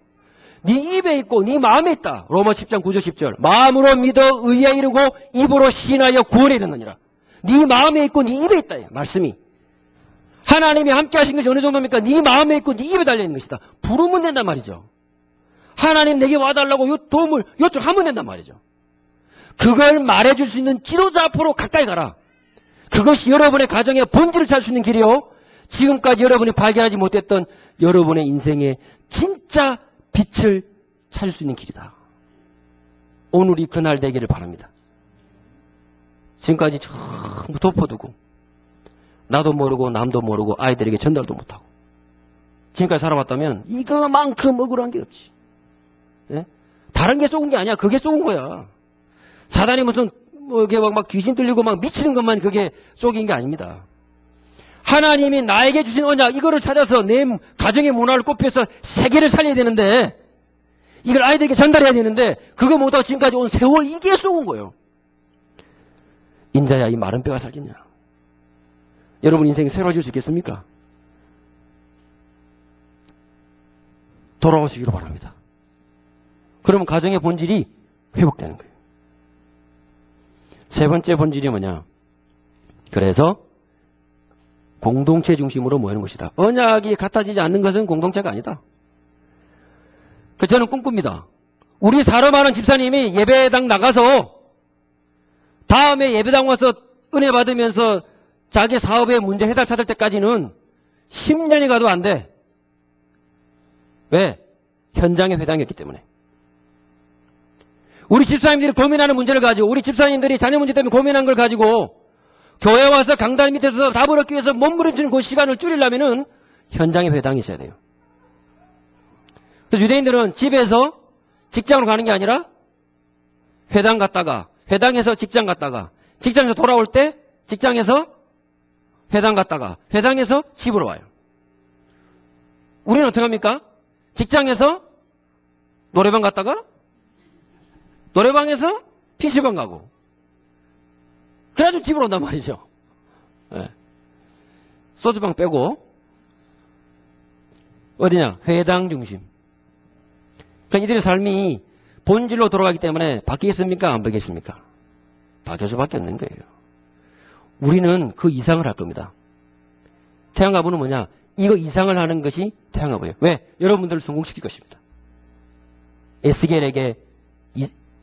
네 입에 있고 네 마음에 있다. 로마 10장 9절 10절. 마음으로 믿어 의에 이르고 입으로 신하여 구원에 이르느니라. 네 마음에 있고 네 입에 있다. 말씀이. 하나님이 함께 하신 것이 어느 정도입니까? 네 마음에 있고 네 입에 달려있는 것이다. 부르면 된단 말이죠. 하나님 내게 와달라고 요 도움을 요청하면 된단 말이죠. 그걸 말해줄 수 있는 지도자 앞으로 가까이 가라. 그것이 여러분의 가정의 본질을 찾을 수 있는 길이요. 지금까지 여러분이 발견하지 못했던 여러분의 인생의 진짜 빛을 찾을 수 있는 길이다. 오늘이 그날 되기를 바랍니다. 지금까지 전부 덮어두고 나도 모르고 남도 모르고 아이들에게 전달도 못하고 지금까지 살아왔다면 이거만큼 억울한 게 없지. 예? 다른 게 쏘은 게 아니야. 그게 쏘은 거야. 사단이 무슨 이렇게 막 귀신 들리고 막 미치는 것만 그게 쏘인 게 아닙니다. 하나님이 나에게 주신 언약 이거를 찾아서 내 가정의 문화를 꼽혀서 세계를 살려야 되는데 이걸 아이들에게 전달해야 되는데 그거 못하고 지금까지 온 세월 이게 쏘은 거예요. 인자야 이 마른 뼈가 살겠냐. 여러분 인생이 새로워질 수 있겠습니까? 돌아오시기로 바랍니다. 그러면 가정의 본질이 회복되는 거예요. 세 번째 본질이 뭐냐? 그래서 공동체 중심으로 모이는 것이다. 언약이 같아지지 않는 것은 공동체가 아니다. 저는 꿈꿉니다. 우리 사람하는 집사님이 예배당 나가서 다음에 예배당 와서 은혜 받으면서 자기 사업의 문제 해답 찾을 때까지는 10년이 가도 안 돼. 왜? 현장에 회당이었기 때문에. 우리 집사님들이 고민하는 문제를 가지고 우리 집사님들이 자녀 문제 때문에 고민한 걸 가지고 교회 와서 강단 밑에서 답을 얻기 위해서 몸부림치는 그 시간을 줄이려면은 현장에 회당이 있어야 돼요. 그래서 유대인들은 집에서 직장으로 가는 게 아니라 회당 갔다가 회당에서 직장 갔다가 직장에서 돌아올 때 직장에서 회당 갔다가 회당에서 집으로 와요. 우리는 어떻게 합니까? 직장에서 노래방 갔다가 노래방에서 PC방 가고 그래가지고 집으로 온단 말이죠. 네. 소주방 빼고 어디냐? 회당 중심. 그러니까 이들의 삶이 본질로 돌아가기 때문에 바뀌겠습니까? 안 바뀌겠습니까? 바뀔 수밖에 없는 거예요. 우리는 그 이상을 할 겁니다. 태양가부는 뭐냐? 이거 이상을 하는 것이 태양가부예요. 왜? 여러분들을 성공시킬 것입니다. 에스겔에게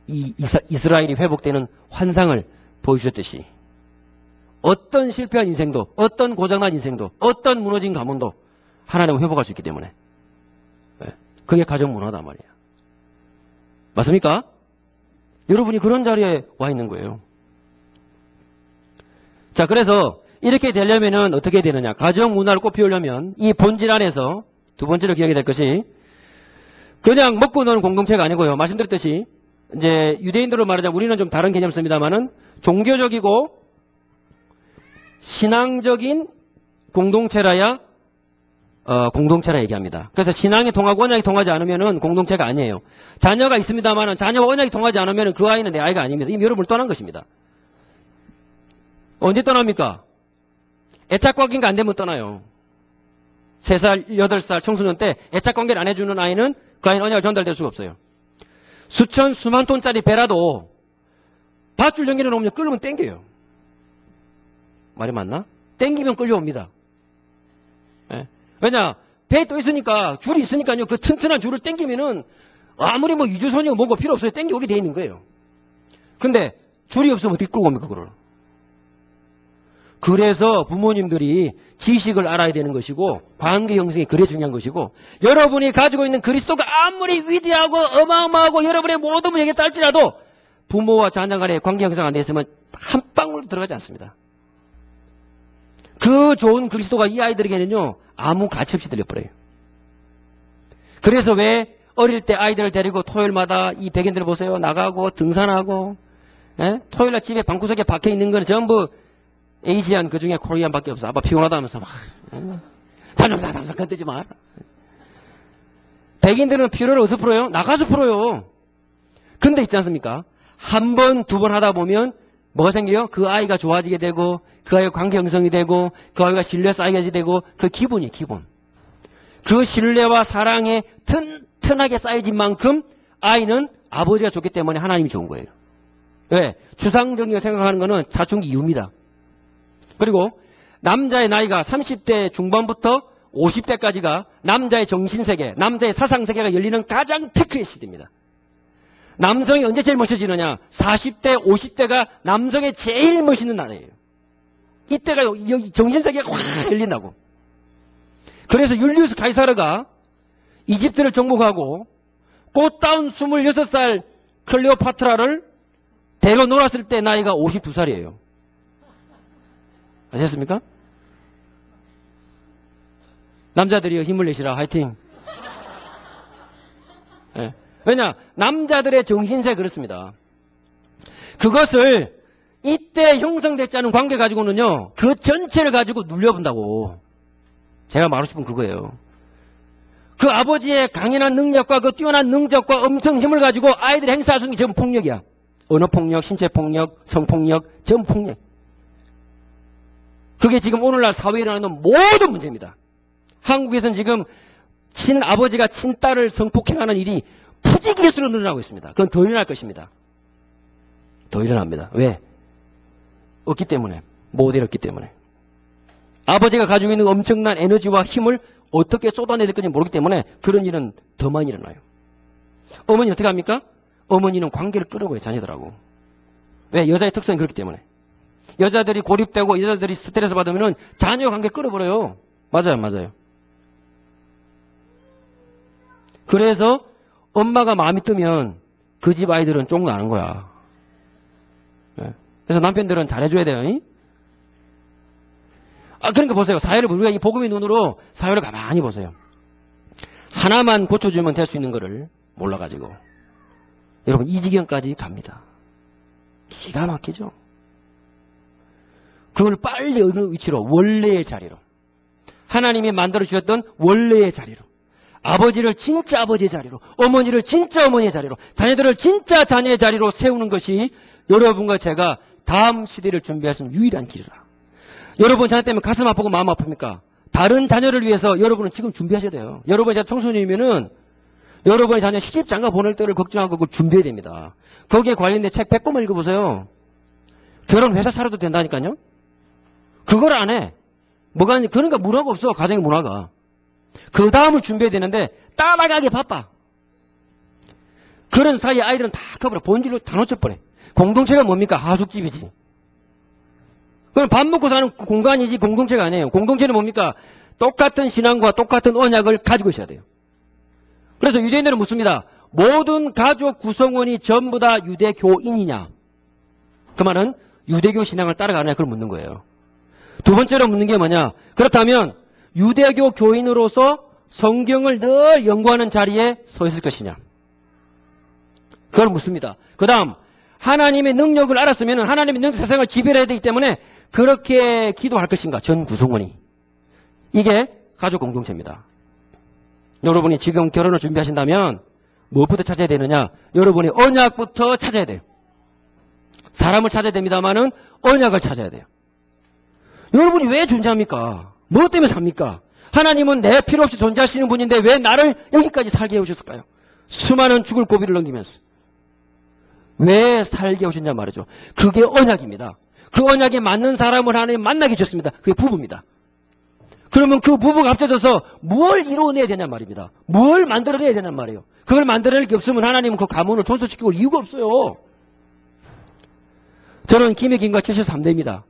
이스라엘이 회복되는 환상을 보여주셨듯이 어떤 실패한 인생도 어떤 고장난 인생도 어떤 무너진 가문도 하나님은 회복할 수 있기 때문에 그게 가정 문화단 말이에요. 맞습니까? 여러분이 그런 자리에 와 있는 거예요. 자, 그래서 이렇게 되려면은 어떻게 되느냐? 가정 문화를 꽃피우려면 이 본질 안에서 두 번째로 기억해야 될 것이 그냥 먹고 노는 공동체가 아니고요. 말씀드렸듯이 이제 유대인들로 말하자면 우리는 좀 다른 개념을 씁니다만은 종교적이고 신앙적인 공동체라야 공동체라 얘기합니다. 그래서 신앙이 통하고 언약이 통하지 않으면은 공동체가 아니에요. 자녀가 있습니다만은 자녀와 언약이 통하지 않으면은 그 아이는 내 아이가 아닙니다. 이미 여러분을 떠난 것입니다. 언제 떠납니까? 애착관계가 안 되면 떠나요. 3살, 8살 청소년 때 애착관계를 안 해주는 아이는 그 아이는 언약을 전달될 수가 없어요. 수만 톤짜리 배라도 밧줄 연결해 놓으면 끌면 땡겨요. 말이 맞나? 땡기면 끌려옵니다. 네. 왜냐? 배에 또 있으니까, 줄이 있으니까요. 그 튼튼한 줄을 땡기면은 아무리 뭐 유주선이고 뭐고 필요 없어요. 땡겨오게 돼 있는 거예요. 근데 줄이 없으면 어떻게 끌고 옵니까, 그걸? 그래서 부모님들이 지식을 알아야 되는 것이고 관계 형성이 그래 중요한 것이고 여러분이 가지고 있는 그리스도가 아무리 위대하고 어마어마하고 여러분의 모든 분에게 딸지라도 부모와 자녀 간의 관계 형성 안 됐으면 한 방울 들어가지 않습니다. 그 좋은 그리스도가 이 아이들에게는요 아무 가치 없이 들려버려요. 그래서 왜 어릴 때 아이들을 데리고 토요일마다 이 백인들 보세요. 나가고 등산하고 예? 토요일날 집에 방구석에 박혀 있는 거는 전부 에이시안 그 중에 코리안밖에 없어. 아빠 피곤하다면서 막 잠잠잠잠 건드지 마. 백인들은 피로를 어디서 풀어요? 나가서 풀어요. 근데 있지 않습니까? 한 번, 두 번 하다 보면 뭐가 생겨요? 그 아이가 좋아지게 되고 그 아이가 관계 형성이 되고 그 아이가 신뢰 쌓이게 되고 그 기본이에요. 기본. 그 신뢰와 사랑에 튼튼하게 쌓여진 만큼 아이는 아버지가 좋기 때문에 하나님이 좋은 거예요. 왜? 주상적이라고 생각하는 거는 사춘기 이후입니다. 그리고 남자의 나이가 30대 중반부터 50대까지가 남자의 정신세계, 남자의 사상세계가 열리는 가장 피크의 시대입니다. 남성이 언제 제일 멋있어지느냐? 40대, 50대가 남성의 제일 멋있는 나이예요. 이때가 여기 정신세계가 확 열린다고. 그래서 율리우스 카이사르가 이집트를 정복하고 꽃다운 26살 클레오파트라를 데려 놀았을 때 나이가 52살이에요. 아셨습니까? 남자들이 힘을 내시라. 화이팅. 네. 왜냐? 남자들의 정신세 그렇습니다. 그것을 이때 형성되지 않은 관계 가지고는요. 그 전체를 가지고 눌려본다고. 제가 말하고 싶은 그거예요. 그 아버지의 강인한 능력과 그 뛰어난 능력과 엄청 힘을 가지고 아이들이 행사할 수 있는 게 전부 폭력이야. 언어폭력, 신체폭력, 성폭력, 전부 폭력. 그게 지금 오늘날 사회에 일어나는 모든 문제입니다. 한국에서는 지금 친아버지가 친딸을 성폭행하는 일이 푸지기수로 늘어나고 있습니다. 그건 더 일어날 것입니다. 더 일어납니다. 왜? 없기 때문에. 모델이 없기 때문에. 아버지가 가지고 있는 엄청난 에너지와 힘을 어떻게 쏟아내야 건지 모르기 때문에 그런 일은 더 많이 일어나요. 어머니 어떻게 합니까? 어머니는 관계를 끌어버려요. 자녀들하고. 왜? 여자의 특성이 그렇기 때문에. 여자들이 고립되고 여자들이 스트레스 받으면 자녀 관계를 끌어버려요. 맞아요. 맞아요. 그래서 엄마가 마음이 뜨면 그 집 아이들은 쫑나는 거야. 그래서 남편들은 잘해줘야 돼요. 그러니까 보세요. 사회를 우리가 이 복음의 눈으로 사회를 가만히 보세요. 하나만 고쳐주면 될 수 있는 거를 몰라가지고 여러분 이 지경까지 갑니다. 기가 막히죠. 그걸 빨리 어느 위치로 원래의 자리로 하나님이 만들어주셨던 원래의 자리로 아버지를 진짜 아버지의 자리로 어머니를 진짜 어머니의 자리로 자녀들을 진짜 자녀의 자리로 세우는 것이 여러분과 제가 다음 시대를 준비할 수 있는 유일한 길이라. 여러분 자녀 때문에 가슴 아프고 마음 아픕니까? 다른 자녀를 위해서 여러분은 지금 준비하셔야 돼요. 여러분이 자녀 청소년이면은 여러분의 자녀 시집장가 보낼 때를 걱정하고 그걸 준비해야 됩니다. 거기에 관련된 책 100권만 읽어보세요. 결혼 회사 차려도 된다니까요. 그걸 안 해. 뭐가 그러니까 문화가 없어. 가정의 문화가. 그 다음을 준비해야 되는데 따라가기 바빠. 그런 사이에 아이들은 다 커버려. 본질로 다 놓쳐버려. 공동체가 뭡니까? 하숙집이지. 그럼 밥 먹고 사는 공간이지 공동체가 아니에요. 공동체는 뭡니까? 똑같은 신앙과 똑같은 언약을 가지고 있어야 돼요. 그래서 유대인들은 묻습니다. 모든 가족 구성원이 전부 다 유대교인이냐? 그 말은 유대교 신앙을 따라가느냐? 그걸 묻는 거예요. 두 번째로 묻는 게 뭐냐? 그렇다면 유대교 교인으로서 성경을 늘 연구하는 자리에 서 있을 것이냐? 그걸 묻습니다. 그 다음 하나님의 능력을 알았으면 하나님의 능력 세상을 지배해야 되기 때문에 그렇게 기도할 것인가? 전 구성원이. 이게 가족 공동체입니다. 여러분이 지금 결혼을 준비하신다면 무엇부터 찾아야 되느냐? 여러분이 언약부터 찾아야 돼요. 사람을 찾아야 됩니다만은 언약을 찾아야 돼요. 여러분이 왜 존재합니까? 무엇 때문에 삽니까? 하나님은 내 필요 없이 존재하시는 분인데 왜 나를 여기까지 살게 해오셨을까요? 수많은 죽을 고비를 넘기면서. 왜 살게 오셨냐 말이죠. 그게 언약입니다. 그 언약에 맞는 사람을 하나님 만나게 주셨습니다. 그게 부부입니다. 그러면 그 부부가 합쳐져서 뭘 이루어내야 되냐 말입니다. 뭘 만들어내야 되냐 말이에요. 그걸 만들어낼 게 없으면 하나님은 그 가문을 존속시키고 이유가 없어요. 저는 김해 김가 73대입니다.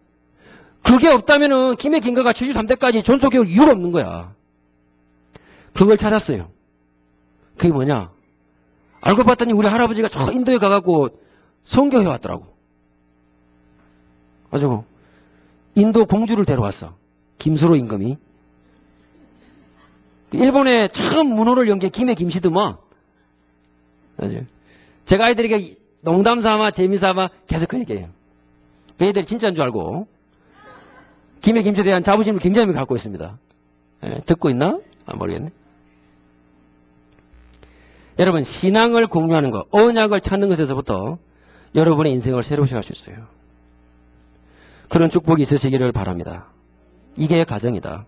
그게 없다면은 김해 김가가 73대까지 존속해올 이유가 없는 거야. 그걸 찾았어요. 그게 뭐냐? 알고 봤더니 우리 할아버지가 저 인도에 가갖고 선교해 왔더라고. 아주 인도 공주를 데려왔어. 김수로 임금이. 일본에 처음 문호를 연 게 김해 김씨더만. 제가 아이들에게 농담 삼아, 재미 삼아 계속 그 얘기해요. 그 애들이 진짜인 줄 알고. 김해 김치에 대한 자부심을 굉장히 갖고 있습니다. 예, 듣고 있나? 모르겠네. 여러분, 신앙을 공유하는 것, 언약을 찾는 것에서부터 여러분의 인생을 새로 시작할 수 있어요. 그런 축복이 있으시기를 바랍니다. 이게 가정이다.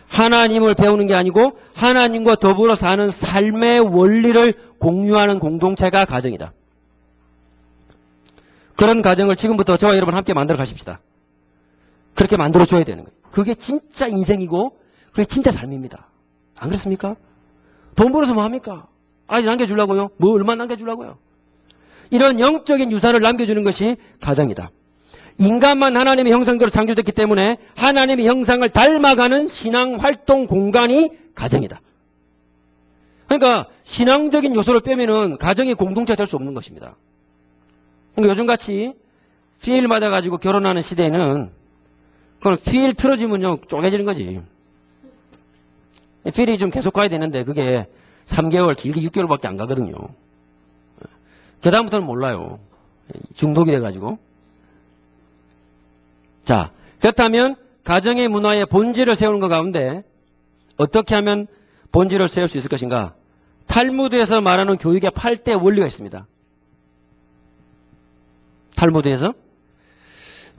하나님을 배우는 게 아니고 하나님과 더불어 사는 삶의 원리를 공유하는 공동체가 가정이다. 그런 가정을 지금부터 저와 여러분 함께 만들어 가십시다. 그렇게 만들어줘야 되는 거예요. 그게 진짜 인생이고 그게 진짜 삶입니다. 안 그렇습니까? 돈 벌어서 뭐 합니까? 아이 남겨주려고요? 뭐 얼마 남겨주려고요? 이런 영적인 유산을 남겨주는 것이 가정이다. 인간만 하나님의 형상대로 창조됐기 때문에 하나님의 형상을 닮아가는 신앙활동 공간이 가정이다. 그러니까 신앙적인 요소를 빼면은 가정이 공동체가 될 수 없는 것입니다. 그러니까 요즘같이 피일 맞아가지고 결혼하는 시대에는 그건 피일 틀어지면요 쪼개지는 거지. 피일이 좀 계속 가야 되는데 그게 3개월 길게 6개월밖에 안 가거든요. 그 다음부터는 몰라요. 중독이 돼가지고. 자, 그렇다면 가정의 문화의 본질을 세우는 것 가운데 어떻게 하면 본질을 세울 수 있을 것인가? 탈무드에서 말하는 교육의 8대 원리가 있습니다. 탈무드에서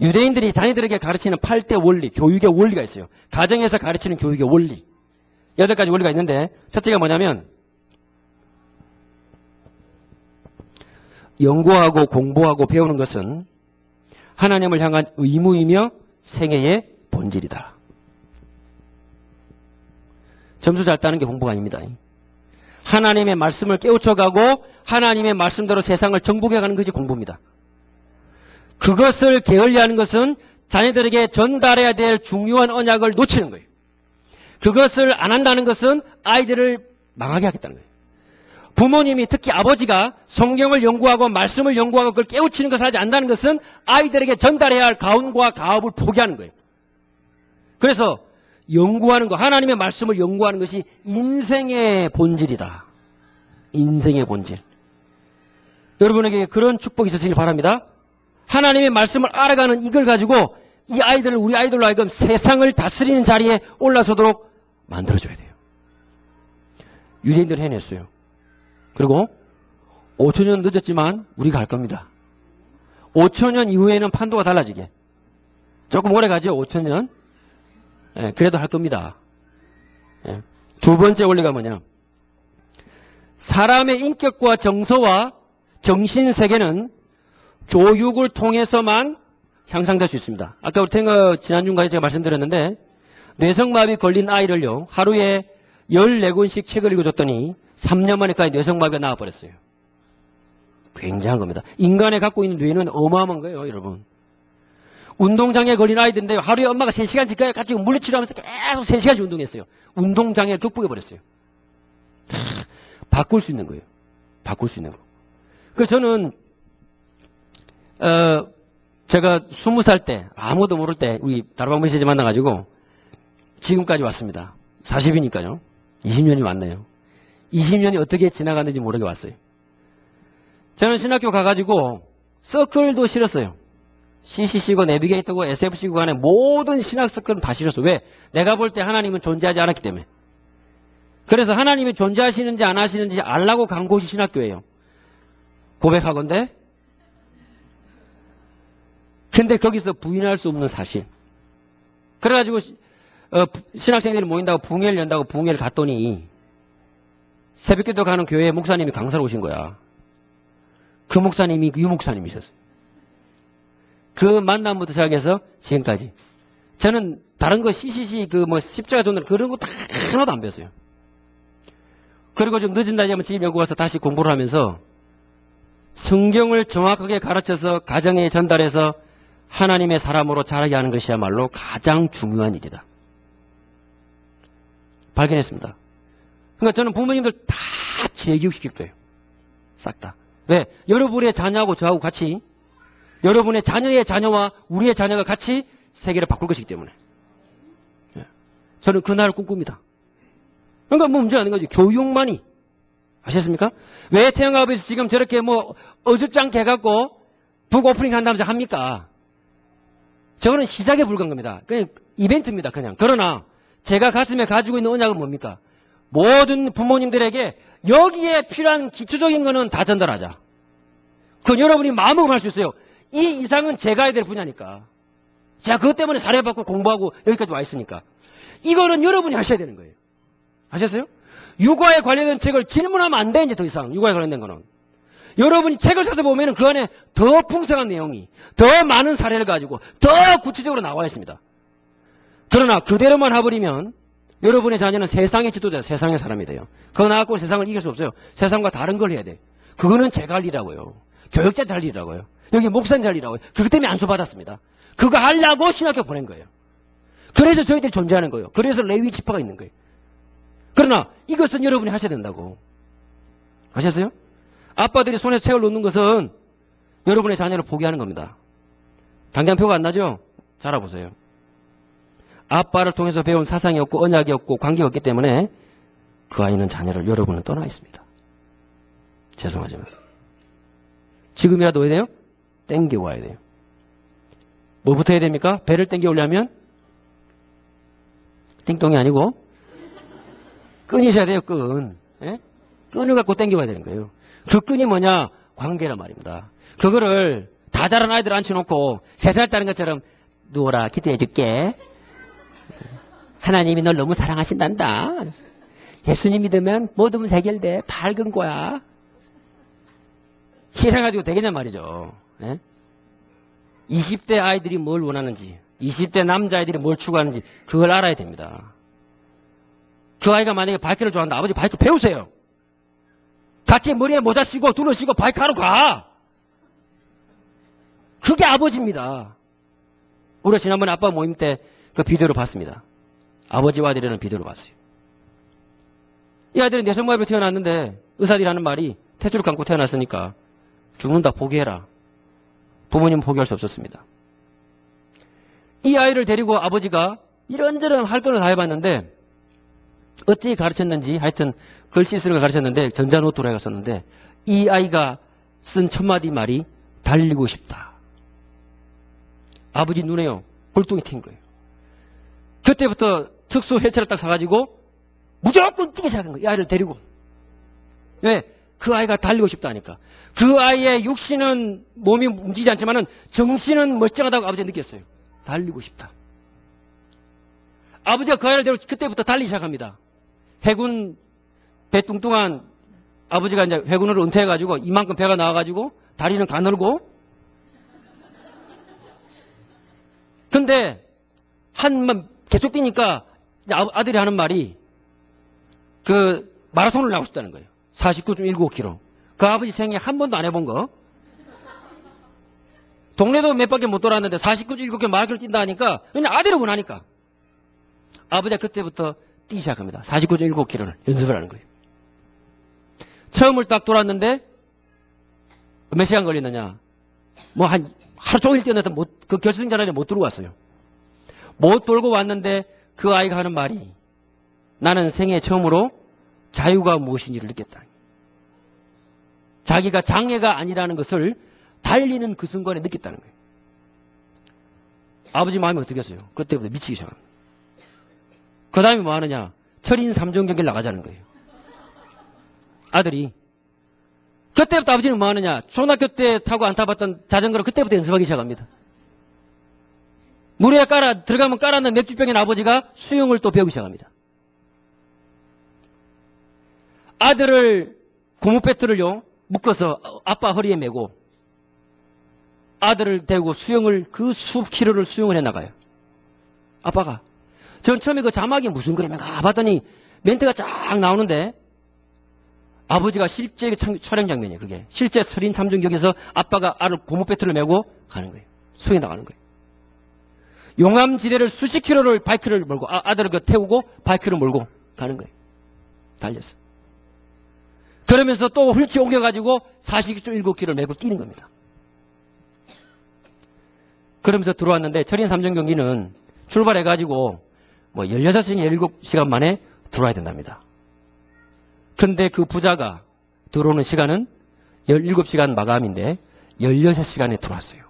유대인들이 자녀들에게 가르치는 8대 원리, 교육의 원리가 있어요. 가정에서 가르치는 교육의 원리. 8가지 원리가 있는데 첫째가 뭐냐면 연구하고 공부하고 배우는 것은 하나님을 향한 의무이며 생애의 본질이다. 점수 잘 따는 게 공부가 아닙니다. 하나님의 말씀을 깨우쳐가고 하나님의 말씀대로 세상을 정복해가는 것이 공부입니다. 그것을 게을리하는 것은 자녀들에게 전달해야 될 중요한 언약을 놓치는 거예요. 그것을 안 한다는 것은 아이들을 망하게 하겠다는 거예요. 부모님이 특히 아버지가 성경을 연구하고 말씀을 연구하고 그걸 깨우치는 것을 하지 않는다는 것은 아이들에게 전달해야 할 가훈과 가업을 포기하는 거예요. 그래서 연구하는 것, 하나님의 말씀을 연구하는 것이 인생의 본질이다. 인생의 본질. 여러분에게 그런 축복이 있으시길 바랍니다. 하나님의 말씀을 알아가는 이걸 가지고 이 아이들을 우리 아이들로 하여금 세상을 다스리는 자리에 올라서도록 만들어줘야 돼요. 유대인들은 해냈어요. 그리고 5천년 늦었지만 우리가 할 겁니다. 5천년 이후에는 판도가 달라지게. 조금 오래 가죠. 5천년. 예, 그래도 할 겁니다. 예. 두 번째 원리가 뭐냐. 사람의 인격과 정서와 정신세계는 교육을 통해서만 향상될 수 있습니다. 아까 우리 지난주간에 제가 말씀드렸는데 뇌성마비 걸린 아이를요. 하루에 14권씩 책을 읽어줬더니 3년 만에까지 뇌성마비가 나와버렸어요. 굉장한 겁니다. 인간이 갖고 있는 뇌는 어마어마한 거예요. 여러분. 운동장애에 걸린 아이들인데 하루에 엄마가 3시간씩 같이 물리치료하면서 계속 3시간씩 운동했어요. 운동장애를 극복해버렸어요. 바꿀 수 있는 거예요. 바꿀 수 있는 거. 그래서 저는 제가 20살 때 아무도 모를 때 우리 다락방 메시지 만나가지고 지금까지 왔습니다. 40이니까요. 20년이 왔네요. 20년이 어떻게 지나갔는지 모르게 왔어요. 저는 신학교 가가지고 서클도 실었어요. CCC고 내비게이터고 SFC고 간에 모든 신학 서클은 다 실었어요. 왜? 내가 볼 때 하나님은 존재하지 않았기 때문에. 그래서 하나님이 존재하시는지 안 하시는지 알라고 간 곳이 신학교예요. 고백하건대. 근데 거기서 부인할 수 없는 사실. 그래가지고 신학생들이 모인다고 붕회를 연다고 붕회를 갔더니 새벽기도 가는 교회에 목사님이 강사로 오신 거야. 그 목사님이 유 목사님이셨어요. 그 만남부터 시작해서 지금까지. 저는 다른 거 CCC 십자가 존들 그런 거 다 하나도 안 배웠어요. 그리고 좀 늦은 날이 하면 집 여고 와서 다시 공부를 하면서 성경을 정확하게 가르쳐서 가정에 전달해서 하나님의 사람으로 자라게 하는 것이야말로 가장 중요한 일이다. 발견했습니다. 그러니까 저는 부모님들 다 재교육시킬 거예요. 싹 다. 왜? 여러분의 자녀하고 저하고 같이 여러분의 자녀의 자녀와 우리의 자녀가 같이 세계를 바꿀 것이기 때문에. 저는 그날을 꿈꿉니다. 그러니까 뭐 문제가 아닌 거지. 교육만이. 아셨습니까? 왜 태영아버지에서 지금 저렇게 뭐 어줍잖게 해갖고 북 오프닝 한다면서 합니까? 저거는 시작에 불과한 겁니다. 그냥 이벤트입니다. 그냥. 그러나 제가 가슴에 가지고 있는 언약은 뭡니까? 모든 부모님들에게 여기에 필요한 기초적인 거는 다 전달하자. 그건 여러분이 마음으로 할 수 있어요. 이 이상은 제가 해야 될 분야니까. 제가 그것 때문에 사례받고 공부하고 여기까지 와 있으니까. 이거는 여러분이 하셔야 되는 거예요. 아셨어요? 육아에 관련된 책을 질문하면 안 돼, 이제 더 이상. 육아에 관련된 거는. 여러분이 책을 사서 보면 그 안에 더 풍성한 내용이, 더 많은 사례를 가지고, 더 구체적으로 나와 있습니다. 그러나 그대로만 해버리면 여러분의 자녀는 세상의 지도자, 세상의 사람이 돼요. 그거 나갖고 세상을 이길 수 없어요. 세상과 다른 걸 해야 돼. 그거는 제가 할 일이라고요. 교육자한테 할 일이라고요. 여기 목사님 할 일이라고요. 그것 때문에 안수받았습니다. 그거 하려고 신학교 보낸 거예요. 그래서 저희들이 존재하는 거예요. 그래서 레위 지파가 있는 거예요. 그러나 이것은 여러분이 하셔야 된다고. 아셨어요? 아빠들이 손에 책을 놓는 것은 여러분의 자녀를 포기하는 겁니다. 당장 표가 안 나죠? 잘 알아보세요. 아빠를 통해서 배운 사상이 없고 언약이 없고 관계가 없기 때문에 그 아이는 자녀를 여러분은 떠나 있습니다. 죄송하지만. 지금이라도 해야 돼요? 땡겨와야 돼요. 뭐부터 해야 됩니까? 배를 땡겨오려면 띵똥이 아니고 끈이셔야 돼요. 끈. 예? 끈을 갖고 땡겨와야 되는 거예요. 그 끈이 뭐냐? 관계란 말입니다. 그거를 다 자란 아이들 앉혀놓고 3살 따는 것처럼 누워라 기도해줄게. 하나님이 널 너무 사랑하신단다. 예수님 믿으면 모든 문제 해결돼. 밝은 거야. 실행가지고 되겠냐 말이죠. 예? 20대 아이들이 뭘 원하는지, 20대 남자아이들이 뭘 추구하는지 그걸 알아야 됩니다. 그 아이가 만약에 바이크를 좋아한다. 아버지 바이크 배우세요. 같이 머리에 모자 쓰고 둘러 쓰고 바이크 하러 가. 그게 아버지입니다. 우리가 지난번에 아빠 모임 때 그 비디오를 봤습니다. 아버지와 아들이라는 비디오를 봤어요. 이 아이들은 내성마비로 태어났는데 의사들이 하는 말이 탯줄을 감고 태어났으니까 죽는다 포기해라. 부모님은 포기할 수 없었습니다. 이 아이를 데리고 아버지가 이런저런 활동을 다 해봤는데 어찌 가르쳤는지 하여튼 글씨 쓰는 걸 가르쳤는데 전자노트로 해갔었는데 이 아이가 쓴 첫마디 말이 달리고 싶다. 아버지 눈에요. 골동이 튄 거예요. 그때부터 특수 휠체어를 딱 사가지고 무조건 뛰기 시작한 거예요. 이 아이를 데리고. 왜? 그 아이가 달리고 싶다니까. 그 아이의 육신은 몸이 움직이지 않지만은 정신은 멀쩡하다고 아버지가 느꼈어요. 달리고 싶다. 아버지가 그 아이를 데리고 그때부터 달리기 시작합니다. 해군 배 뚱뚱한 아버지가 이제 해군으로 은퇴해가지고 이만큼 배가 나와가지고 다리는 가늘고 근데 한번 계속 뛰니까 아들이 하는 말이 그 마라톤을 나가고 싶다는 거예요. 49.19km. 그 아버지 생애 한 번도 안 해본 거. 동네도 몇 바퀴 못 돌았는데 49.19km 마라톤을 뛴다 하니까 그냥 아들이 원하니까. 아버지가 그때부터 뛰기 시작합니다. 49.19km를 연습을 하는 거예요. 처음을 딱 돌았는데 몇 시간 걸리느냐. 뭐 한 하루 종일 뛰어내서 그 결승전 안에 못 들어고 왔어요. 못 돌고 왔는데 그 아이가 하는 말이 나는 생애 처음으로 자유가 무엇인지를 느꼈다. 자기가 장애가 아니라는 것을 달리는 그 순간에 느꼈다는 거예요. 아버지 마음이 어떻겠어요? 그때부터 미치기 시작합니다. 그 다음에 뭐 하느냐? 철인 3종 경기를 나가자는 거예요. 아들이. 그때부터 아버지는 뭐 하느냐? 초등학교 때 타고 안 타봤던 자전거를 그때부터 연습하기 시작합니다. 물에 들어가면 깔아놓은 맥주병인 아버지가 수영을 또 배우기 시작합니다. 아들을 고무배트를요 묶어서 아빠 허리에 메고 아들을 대고 수영을 그 수십 킬로를 수영을 해나가요. 아빠가. 전 처음에 그 자막이 무슨 그림인가 봤더니 멘트가 쫙 나오는데 아버지가 실제 촬영 장면이에요. 그게 실제 철인 3종 경기에서 아빠가 아들 고무배트를 메고 가는 거예요. 수영해 나가는 거예요. 용암지대를 수십 킬로를 바이크를 몰고 아들을 태우고 바이크를 몰고 가는 거예요. 달려서. 그러면서 또 휠체어 옮겨가지고 42.19km를 메고 뛰는 겁니다. 그러면서 들어왔는데 철인 3종 경기는 출발해가지고 뭐 16시간, 17시간 만에 들어와야 된답니다. 근데 그 부자가 들어오는 시간은 17시간 마감인데 16시간에 들어왔어요.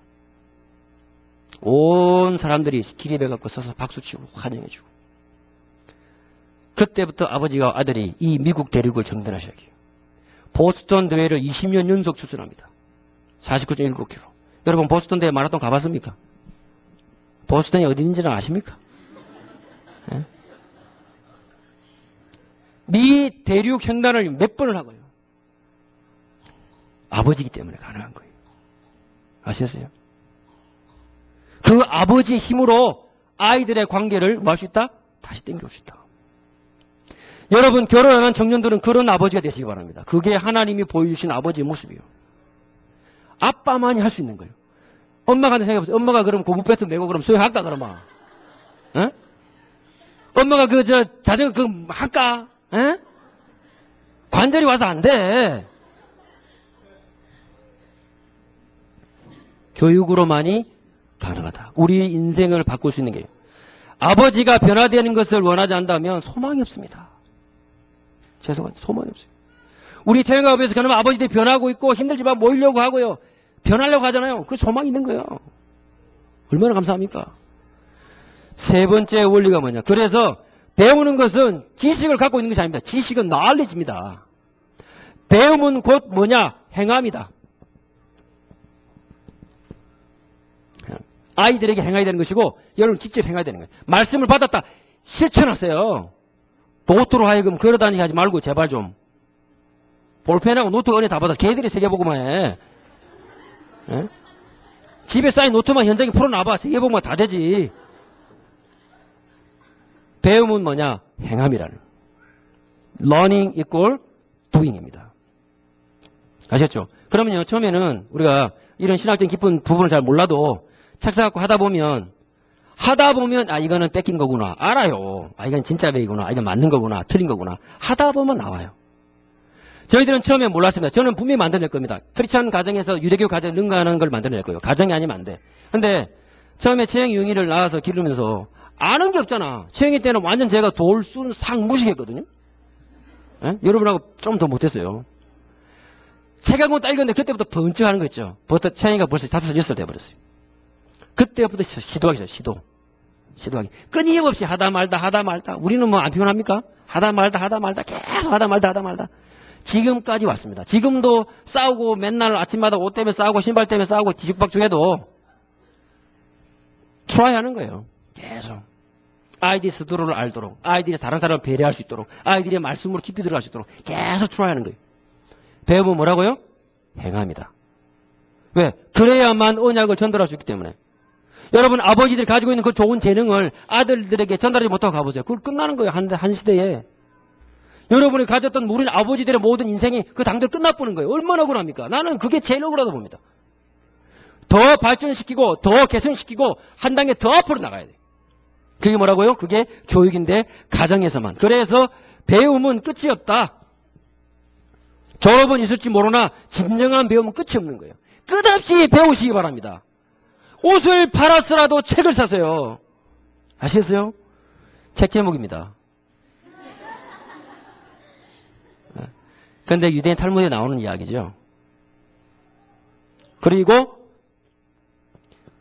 온 사람들이 기립에 갖고 서서 박수치고 환영해주고. 그때부터 아버지와 아들이 이 미국 대륙을 정전하기 시작해요. 보스턴 대회를 20년 연속 출전합니다. 49.19km. 여러분 보스턴 대회 마라톤 가봤습니까? 보스턴이 어디인지는 아십니까? 네? 미 대륙 횡단을 몇 번을 하고요. 아버지이기 때문에 가능한 거예요. 아시겠어요? 그 아버지의 힘으로 아이들의 관계를 뭐 할 수 있다? 다시 땡겨올 수 있다. 여러분 결혼하는 청년들은 그런 아버지가 되시기 바랍니다. 그게 하나님이 보여주신 아버지의 모습이에요. 아빠만이 할 수 있는 거예요. 엄마가 생각해보세요. 엄마가 그럼 고무배트 메고 그럼 수영할까 그러면? 어? 엄마가 자전거 할까? 에? 관절이 와서 안 돼. 교육으로만이 가능하다. 우리 인생을 바꿀 수 있는 게 아버지가 변화되는 것을 원하지 않다면 소망이 없습니다. 죄송합니다. 소망이 없어요. 우리 태영아버지에서 그러면 아버지들이 변하고 있고 힘들지만 모이려고 하고요. 변하려고 하잖아요. 그 소망이 있는 거예요. 얼마나 감사합니까? 세 번째 원리가 뭐냐. 그래서 배우는 것은 지식을 갖고 있는 것이 아닙니다. 지식은 knowledge입니다. 배움은 곧 뭐냐? 행함이다. 아이들에게 행해야 되는 것이고 여러분 직접 행해야 되는 거예요. 말씀을 받았다. 실천하세요. 노트로 하여금 걸어다니게 하지 말고 제발 좀. 볼펜하고 노트 은혜 다 받아. 걔들이 세계보고만 해. 에? 집에 쌓인 노트만 현장에 풀어놔봐. 세계보고만 다 되지. 배움은 뭐냐? 행함이라는. Learning equal doing입니다. 아셨죠? 그러면요. 처음에는 우리가 이런 신학적인 깊은 부분을 잘 몰라도 책사 갖고 하다 보면 이거는 뺏긴 거구나. 알아요. 이건 진짜 배이구나. 이건 맞는 거구나. 틀린 거구나. 하다 보면 나와요. 저희들은 처음에 몰랐습니다. 저는 분명히 만들어낼 겁니다. 크리스찬 가정에서 유대교 가정 능가하는 걸 만들어낼 거예요. 가정이 아니면 안 돼. 근데 처음에 최영희 용의를 나와서 기르면서 아는 게 없잖아. 최영희 때는 완전 제가 돌순 상무식했거든요. 여러분하고 좀 더 못했어요. 책 한 권 딸겼는데 그때부터 번쩍 하는 거 있죠. 최영희가 벌써 5살, 6살 돼버렸어요. 그때부터 시도하기 시작해요. 시도하기. 끊임없이 하다 말다. 우리는 뭐 안 피곤합니까? 하다 말다. 계속 하다 말다. 지금까지 왔습니다. 지금도 싸우고 맨날 아침마다 옷 때문에 싸우고 신발 때문에 싸우고 뒤죽박죽해도 트라이 하는 거예요. 계속. 아이들이 스스로를 알도록, 아이들이 다른 사람을 배려할 수 있도록, 아이들의 말씀으로 깊이 들어갈 수 있도록 계속 트라이 하는 거예요. 배움은 뭐라고요? 행함이다. 왜? 그래야만 언약을 전달할 수 있기 때문에. 여러분 아버지들이 가지고 있는 그 좋은 재능을 아들들에게 전달하지 못하고 가보세요. 그걸 끝나는 거예요. 한 시대에. 여러분이 가졌던 우리 아버지들의 모든 인생이 그 당대로 끝나버리는 거예요. 얼마나 억울합니까? 나는 그게 제일 억울하다고 봅니다. 더 발전시키고 더 개선시키고 한 단계 더 앞으로 나가야 돼요. 그게 뭐라고요? 그게 교육인데 가정에서만. 그래서 배움은 끝이 없다. 졸업은 있을지 모르나 진정한 배움은 끝이 없는 거예요. 끝없이 배우시기 바랍니다. 옷을 팔았으라도 책을 사세요. 아시겠어요? 책 제목입니다. 그런데 유대인 탈무드에 나오는 이야기죠. 그리고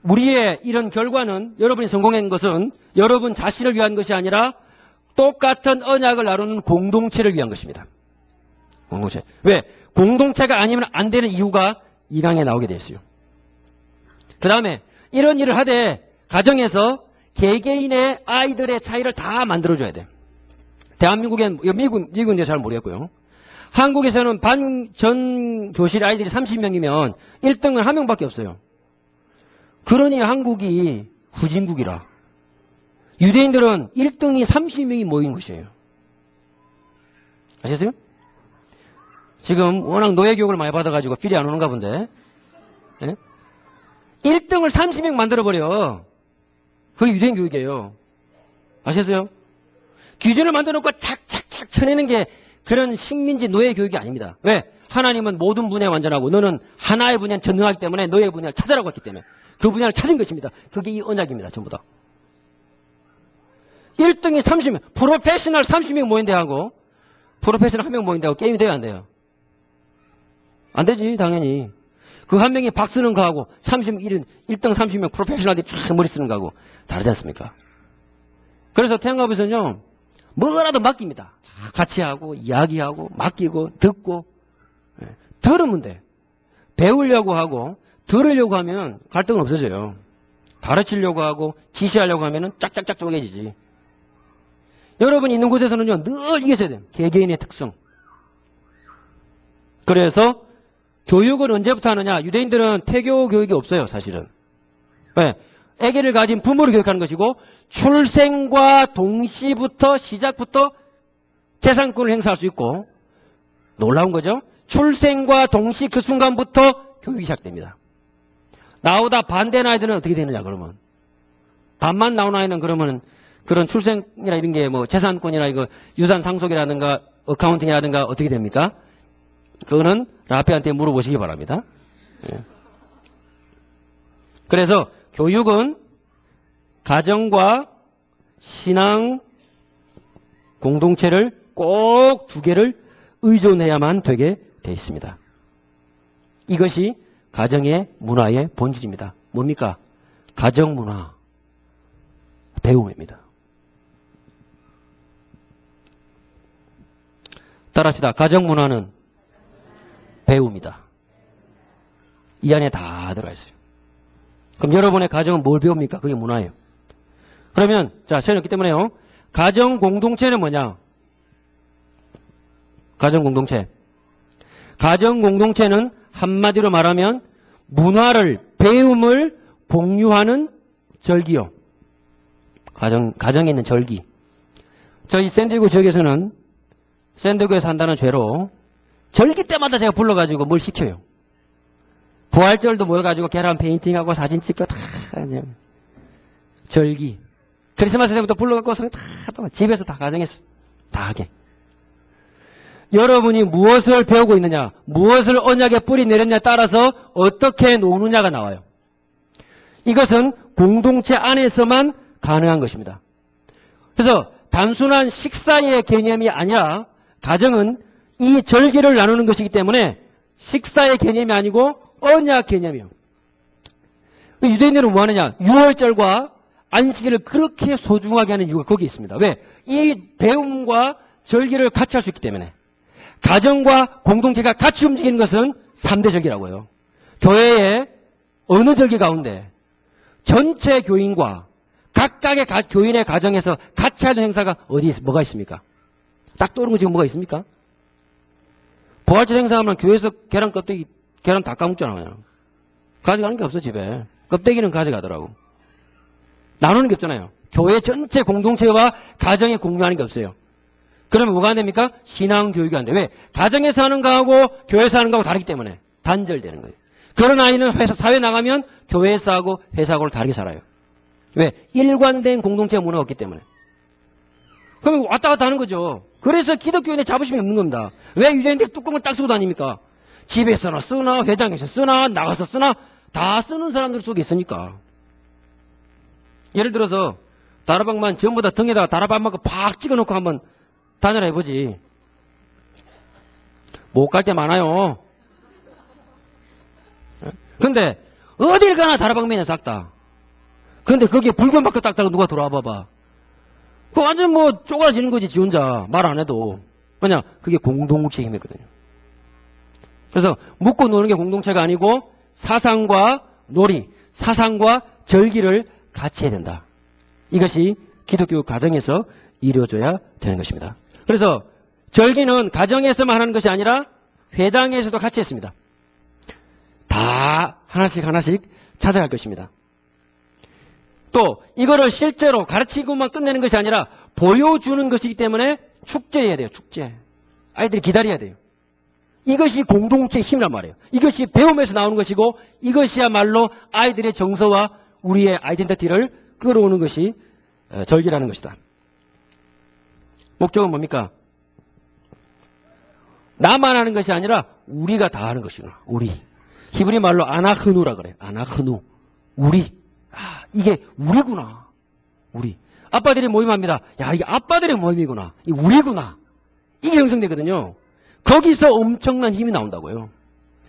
우리의 이런 결과는 여러분이 성공한 것은 여러분 자신을 위한 것이 아니라 똑같은 언약을 나누는 공동체를 위한 것입니다. 공동체. 왜? 공동체가 아니면 안 되는 이유가 이 강에 나오게 되어 있어요. 그 다음에 이런 일을 하되 가정에서 개개인의 아이들의 차이를 다 만들어줘야 돼. 대한민국엔, 미국은 이제 잘 모르겠고요. 한국에서는 전 교실 아이들이 30명이면 1등은 1명밖에 없어요. 그러니 한국이 후진국이라. 유대인들은 1등이 30명이 모인 곳이에요. 아셨어요? 지금 워낙 노예교육을 많이 받아가지고 필이 안 오는가 본데. 예? 1등을 30명 만들어버려. 그게 유대인 교육이에요. 아셨어요? 기준을 만들어놓고 착착착 쳐내는 게 그런 식민지 노예 교육이 아닙니다. 왜? 하나님은 모든 분야에 완전하고 너는 하나의 분야에 전능하기 때문에 너의 분야를 찾으라고 했기 때문에 그 분야를 찾은 것입니다. 그게 이 언약입니다. 전부 다. 1등이 30명, 프로페셔널 30명 모인대 하고 프로페셔널 1명 모인대 하고 게임이 돼요 안 돼요? 안 되지, 당연히. 그 한 명이 박 쓰는 거하고 1등 30명 프로페셔널들이 쫙 머리 쓰는 거하고 다르지 않습니까? 그래서 태양갑에서는요, 뭐라도 맡깁니다. 같이 하고, 이야기하고, 맡기고, 듣고. 들으면 돼. 배우려고 하고, 들으려고 하면 갈등은 없어져요. 가르치려고 하고, 지시하려고 하면은 짝짝짝 쪼개지지. 여러분이 있는 곳에서는요, 늘 이게 있어야 돼요. 개개인의 특성. 그래서 교육을 언제부터 하느냐? 유대인들은 태교 교육이 없어요, 사실은. 왜? 아기를 가진 부모를 교육하는 것이고 출생과 동시부터 시작부터 재산권을 행사할 수 있고 놀라운 거죠. 출생과 동시 그 순간부터 교육이 시작됩니다. 나오다 반대는 아이들은 어떻게 되느냐 그러면 반만 나온 아이는 그러면 그런 출생이나 이런 게 뭐 재산권이나 이거 유산 상속이라든가 어카운팅이라든가 어떻게 됩니까? 그거는 라페한테 물어보시기 바랍니다. 예. 그래서 교육은 가정과 신앙 공동체를 꼭 두 개를 의존해야만 되게 되어 있습니다. 이것이 가정의 문화의 본질입니다. 뭡니까? 가정 문화, 배움입니다. 따라합시다. 가정 문화는 배움이다. 이 안에 다 들어가 있어요. 그럼 여러분의 가정은 뭘 배웁니까? 그게 문화예요. 그러면 자, 시간이 없기 때문에요. 가정 공동체는 뭐냐? 가정 공동체. 가정 공동체는 한마디로 말하면 문화를, 배움을 공유하는 절기요. 가정에 있는 절기. 저희 샌디에고 지역에서는 샌디에고에 산다는 죄로 절기 때마다 제가 불러가지고 뭘 시켜요. 부활절도 모여가지고 계란 페인팅하고 사진 찍고 다 그냥 절기. 크리스마스 때부터 불러갖고서 다 집에서 다 가정에서 다 하게. 여러분이 무엇을 배우고 있느냐, 무엇을 언약에 뿌리 내렸냐에 따라서 어떻게 노느냐가 나와요. 이것은 공동체 안에서만 가능한 것입니다. 그래서 단순한 식사의 개념이 아니라 가정은 이 절기를 나누는 것이기 때문에 식사의 개념이 아니고 언약 개념이에요. 유대인들은 뭐 하느냐? 유월절과 안식일을 그렇게 소중하게 하는 이유가 거기에 있습니다. 왜? 이 배움과 절기를 같이 할 수 있기 때문에. 가정과 공동체가 같이 움직이는 것은 3대 절기라고요. 교회의 어느 절기 가운데 전체 교인과 각각의 교인의 가정에서 같이 하는 행사가 뭐가 있습니까? 딱 떠오르는 거 지금 뭐가 있습니까? 부활절 행사하면 교회에서 계란 다 까먹잖아요. 가져가는 게 없어, 집에. 껍데기는 가져가더라고. 나누는 게 없잖아요. 교회 전체 공동체와 가정에 공유하는 게 없어요. 그러면 뭐가 안 됩니까? 신앙 교육이 안 돼. 왜? 가정에서 하는 거하고 교회에서 하는 거하고 다르기 때문에 단절되는 거예요. 그런 아이는 사회 나가면 교회에서 하고 회사하고는 다르게 살아요. 왜? 일관된 공동체 문화가 없기 때문에. 그러면 왔다 갔다 하는 거죠. 그래서 기독교인의 자부심이 없는 겁니다. 왜 유대인들이 뚜껑을 딱 쓰고 다닙니까? 집에서나 쓰나 회당에서 쓰나 나가서 쓰나 다 쓰는 사람들 속에 있으니까. 예를 들어서 다라방만 전부 다 등에다가 다라방만 팍 찍어놓고 한번 다녀라 해보지. 못 갈 때 많아요. 근데 어딜 가나 다라방면에 싹 다. 근데 거기에 불금 받고 닦다가 누가 돌아와 봐봐. 그 완전 뭐 쪼그라지는 거지, 지 혼자. 말 안 해도. 왜냐? 그게 공동체 힘이거든요. 그래서 묻고 노는 게 공동체가 아니고 사상과 놀이, 사상과 절기를 같이 해야 된다. 이것이 기독교 가정에서 이루어져야 되는 것입니다. 그래서 절기는 가정에서만 하는 것이 아니라 회당에서도 같이 했습니다. 다 하나씩 찾아갈 것입니다. 또 이거를 실제로 가르치고만 끝내는 것이 아니라 보여주는 것이기 때문에 축제해야 돼요. 축제. 아이들이 기다려야 돼요. 이것이 공동체의 힘이란 말이에요. 이것이 배움에서 나오는 것이고 이것이야말로 아이들의 정서와 우리의 아이덴티티를 끌어오는 것이 절기라는 것이다. 목적은 뭡니까? 나만 하는 것이 아니라 우리가 다 하는 것이구나. 우리. 히브리 말로 아나흐누라 그래. 아나흐누. 우리. 이게 우리구나. 우리. 아빠들이 모임합니다. 야, 이게 아빠들의 모임이구나. 이게 우리구나. 이게 형성되거든요. 거기서 엄청난 힘이 나온다고요.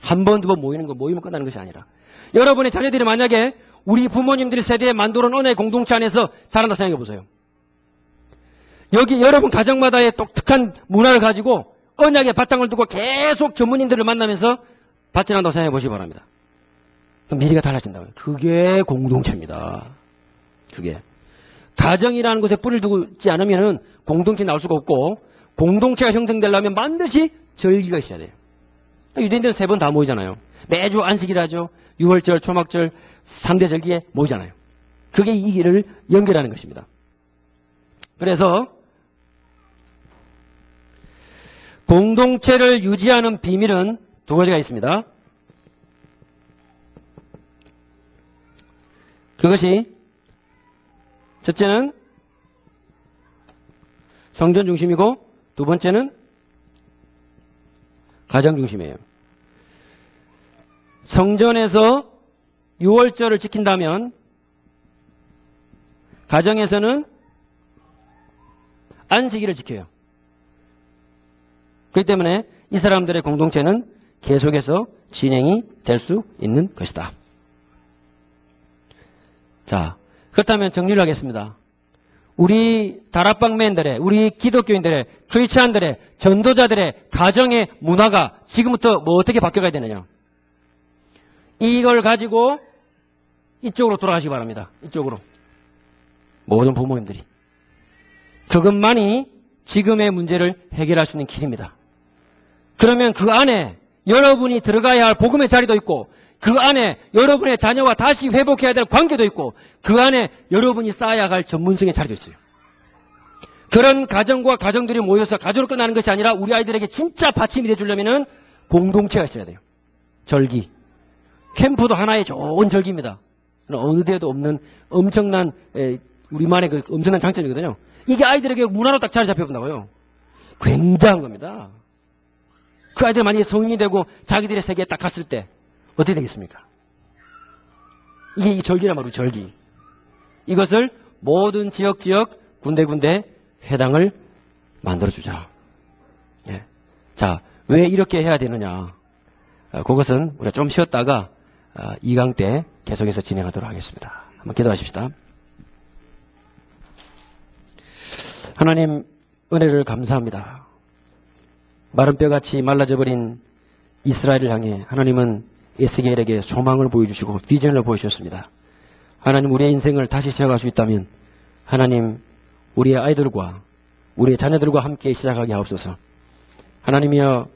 한 번, 두 번 모이는 거, 모이면 끝나는 것이 아니라. 여러분의 자녀들이 만약에 우리 부모님들의 세대에 만들어놓은 은혜 공동체 안에서 자란다 생각해 보세요. 여기 여러분 가정마다의 독특한 문화를 가지고 언약의 바탕을 두고 계속 전문인들을 만나면서 발전한다고 생각해 보시기 바랍니다. 그럼 미래가 달라진다고요. 그게 공동체입니다. 그게. 가정이라는 곳에 뿌리를 두고 있지 않으면 공동체 나올 수가 없고, 공동체가 형성되려면 반드시 절기가 있어야 돼요. 유대인들은 3번 다 모이잖아요. 매주 안식일 하죠. 6월절, 초막절, 3대 절기에 모이잖아요. 그게 이 길을 연결하는 것입니다. 그래서 공동체를 유지하는 비밀은 2가지가 있습니다. 그것이 첫째는 성전 중심이고 2번째는 가정 중심이에요. 성전에서 6월절을 지킨다면 가정에서는 안식일을 지켜요. 그렇기 때문에 이 사람들의 공동체는 계속해서 진행이 될 수 있는 것이다. 자, 그렇다면 정리를 하겠습니다. 우리 다락방맨들의, 우리 기독교인들의, 크리스찬들의, 전도자들의 가정의 문화가 지금부터 뭐 어떻게 바뀌어가야 되느냐. 이걸 가지고 이쪽으로 돌아가시기 바랍니다. 이쪽으로. 모든 부모님들이. 그것만이 지금의 문제를 해결할 수 있는 길입니다. 그러면 그 안에 여러분이 들어가야 할 복음의 자리도 있고, 그 안에 여러분의 자녀와 다시 회복해야 될 관계도 있고, 그 안에 여러분이 쌓아야 할 전문성의 자리도 있어요. 그런 가정과 가정들이 모여서 가족으로 끝나는 것이 아니라 우리 아이들에게 진짜 받침이 되어주려면 공동체가 있어야 돼요. 절기. 캠프도 하나의 좋은 절기입니다. 어느 데도 없는 엄청난 우리만의 그 엄청난 장점이거든요. 이게 아이들에게 문화로 딱 자리 잡혀본다고요. 굉장한 겁니다. 그 아이들이 만약에 성인이 되고 자기들의 세계에 딱 갔을 때 어떻게 되겠습니까? 이게 이 절기란 말이에요. 절기. 이것을 모든 지역 군데군데 회당을 만들어주자. 예. 자, 왜 이렇게 해야 되느냐. 그것은 우리가 좀 쉬었다가 2강 때 계속해서 진행하도록 하겠습니다. 한번 기도하십시다. 하나님 은혜를 감사합니다. 마른 뼈같이 말라져버린 이스라엘을 향해 하나님은 에스겔에게 소망을 보여주시고 비전을 보여주셨습니다. 하나님 우리의 인생을 다시 시작할 수 있다면 하나님 우리의 아이들과 우리의 자녀들과 함께 시작하게 하옵소서. 하나님이여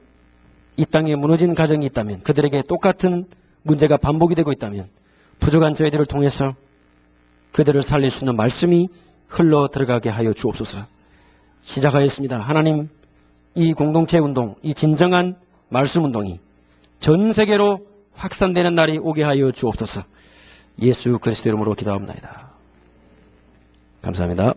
이 땅에 무너진 가정이 있다면 그들에게 똑같은 문제가 반복이 되고 있다면 부족한 저희들을 통해서 그들을 살릴 수 있는 말씀이 흘러 들어가게 하여 주옵소서. 시작하였습니다. 하나님 이 공동체 운동, 이 진정한 말씀 운동이 전 세계로 확산되는 날이 오게 하여 주옵소서. 예수 그리스도 이름으로 기도합니다. 감사합니다.